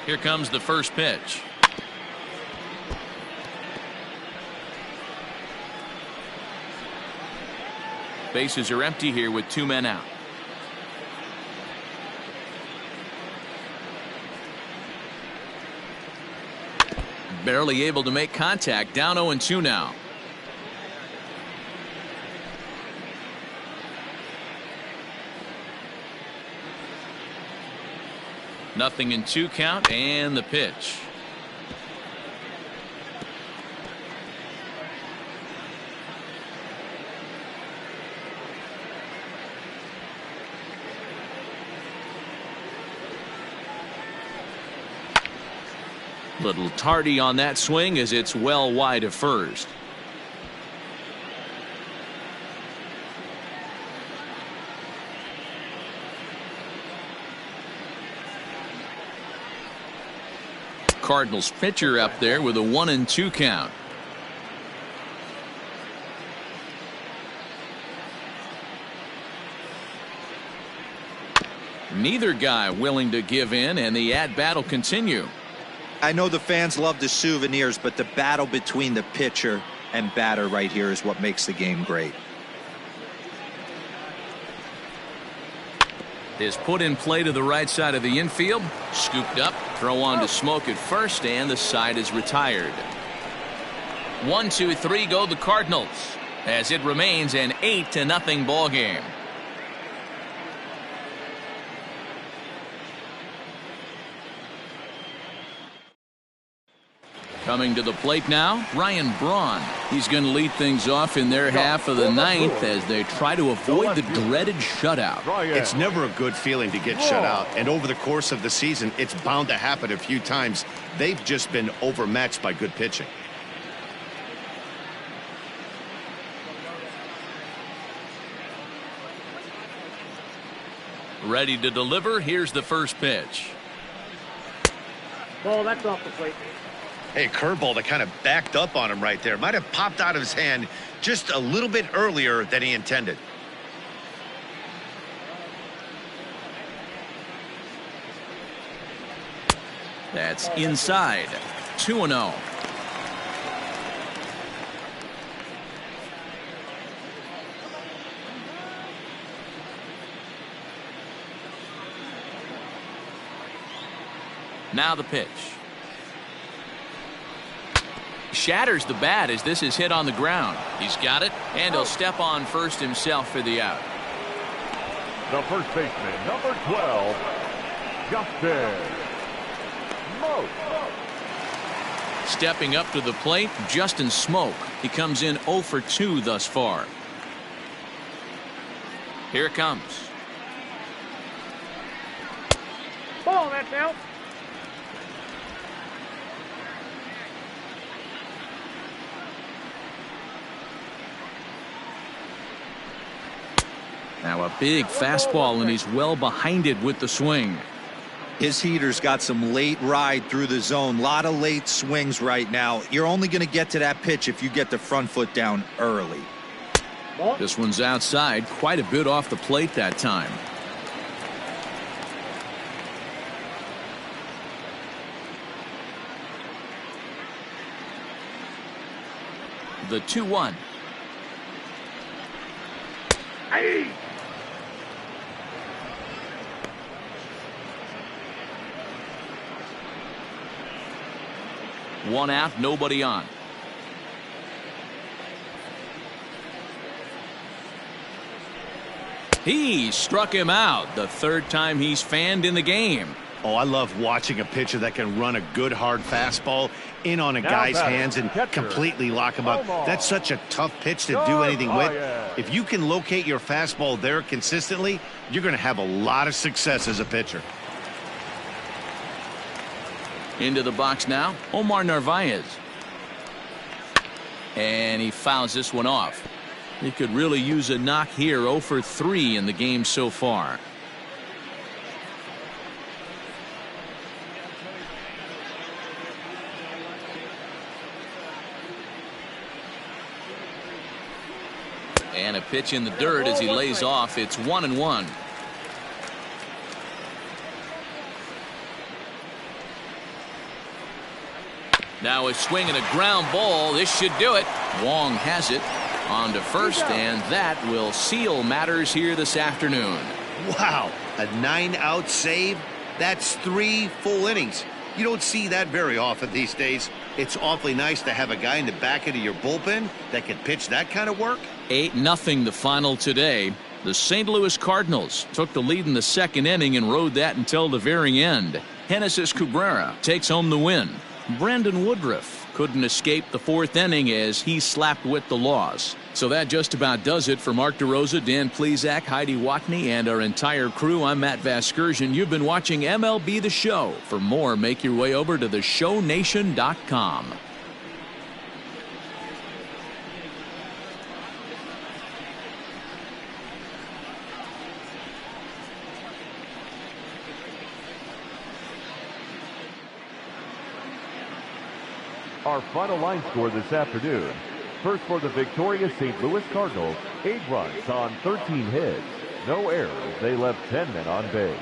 Here comes the first pitch. Bases are empty here with two men out. Barely able to make contact. Down 0-2 now. Nothing in 2 count, and the pitch. Little tardy on that swing as it's well wide of first. Cardinals pitcher up there with a 1-2 count. Neither guy willing to give in, and the at-bat will continue. I know the fans love the souvenirs, but the battle between the pitcher and batter right here is what makes the game great. Is put in play to the right side of the infield. Scooped up. Throw on to Smoke at first, and the side is retired. 1, 2, 3 go the Cardinals as it remains an 8-0 ball game. Coming to the plate now, Ryan Braun. He's going to lead things off in their half of the ninth as they try to avoid the dreaded shutout. It's never a good feeling to get shut out, and over the course of the season, it's bound to happen a few times. They've just been overmatched by good pitching. Ready to deliver. Here's the first pitch. Ball, that's off the plate. Hey, curveball that kind of backed up on him right there. Might have popped out of his hand just a little bit earlier than he intended. That's inside. 2-0. Now the pitch. Shatters the bat as this is hit on the ground. He's got it, and he'll step on first himself for the out. The first baseman, number 12, Justin Smoke. Stepping up to the plate, Justin Smoke. He comes in 0 for 2 thus far. Here it comes. Ball, that's out. Now a big fastball, and he's well behind it with the swing. His heater's got some late ride through the zone. A lot of late swings right now. You're only going to get to that pitch if you get the front foot down early. This one's outside, quite a bit off the plate that time. The 2-1. Hey. One out, nobody on. He struck him out, the third time he's fanned in the game. Oh, I love watching a pitcher that can run a good hard fastball in on a guy's hands and completely lock him up. That's such a tough pitch to do anything with. If you can locate your fastball there consistently, you're going to have a lot of success as a pitcher. Into the box now, Omar Narvaez. And he fouls this one off. He could really use a knock here. 0 for 3 in the game so far. And a pitch in the dirt as he lays off. It's 1-1. Now a swing and a ground ball. This should do it. Wong has it on to first, and that will seal matters here this afternoon. Wow, a 9-out save. That's 3 full innings. You don't see that very often these days. It's awfully nice to have a guy in the back end of your bullpen that can pitch that kind of work. 8-0 the final today. The St. Louis Cardinals took the lead in the second inning and rode that until the very end. Genesis Cabrera takes home the win. Brandon Woodruff couldn't escape the fourth inning as he slapped with the loss. So that just about does it for Mark DeRosa, Dan Plesac, Heidi Watney, and our entire crew. I'm Matt Vasgersian. You've been watching MLB The Show. For more, make your way over to theshownation.com. Our final line score this afternoon. First for the victorious St. Louis Cardinals, 8 runs on 13 hits. No errors. They left 10 men on base.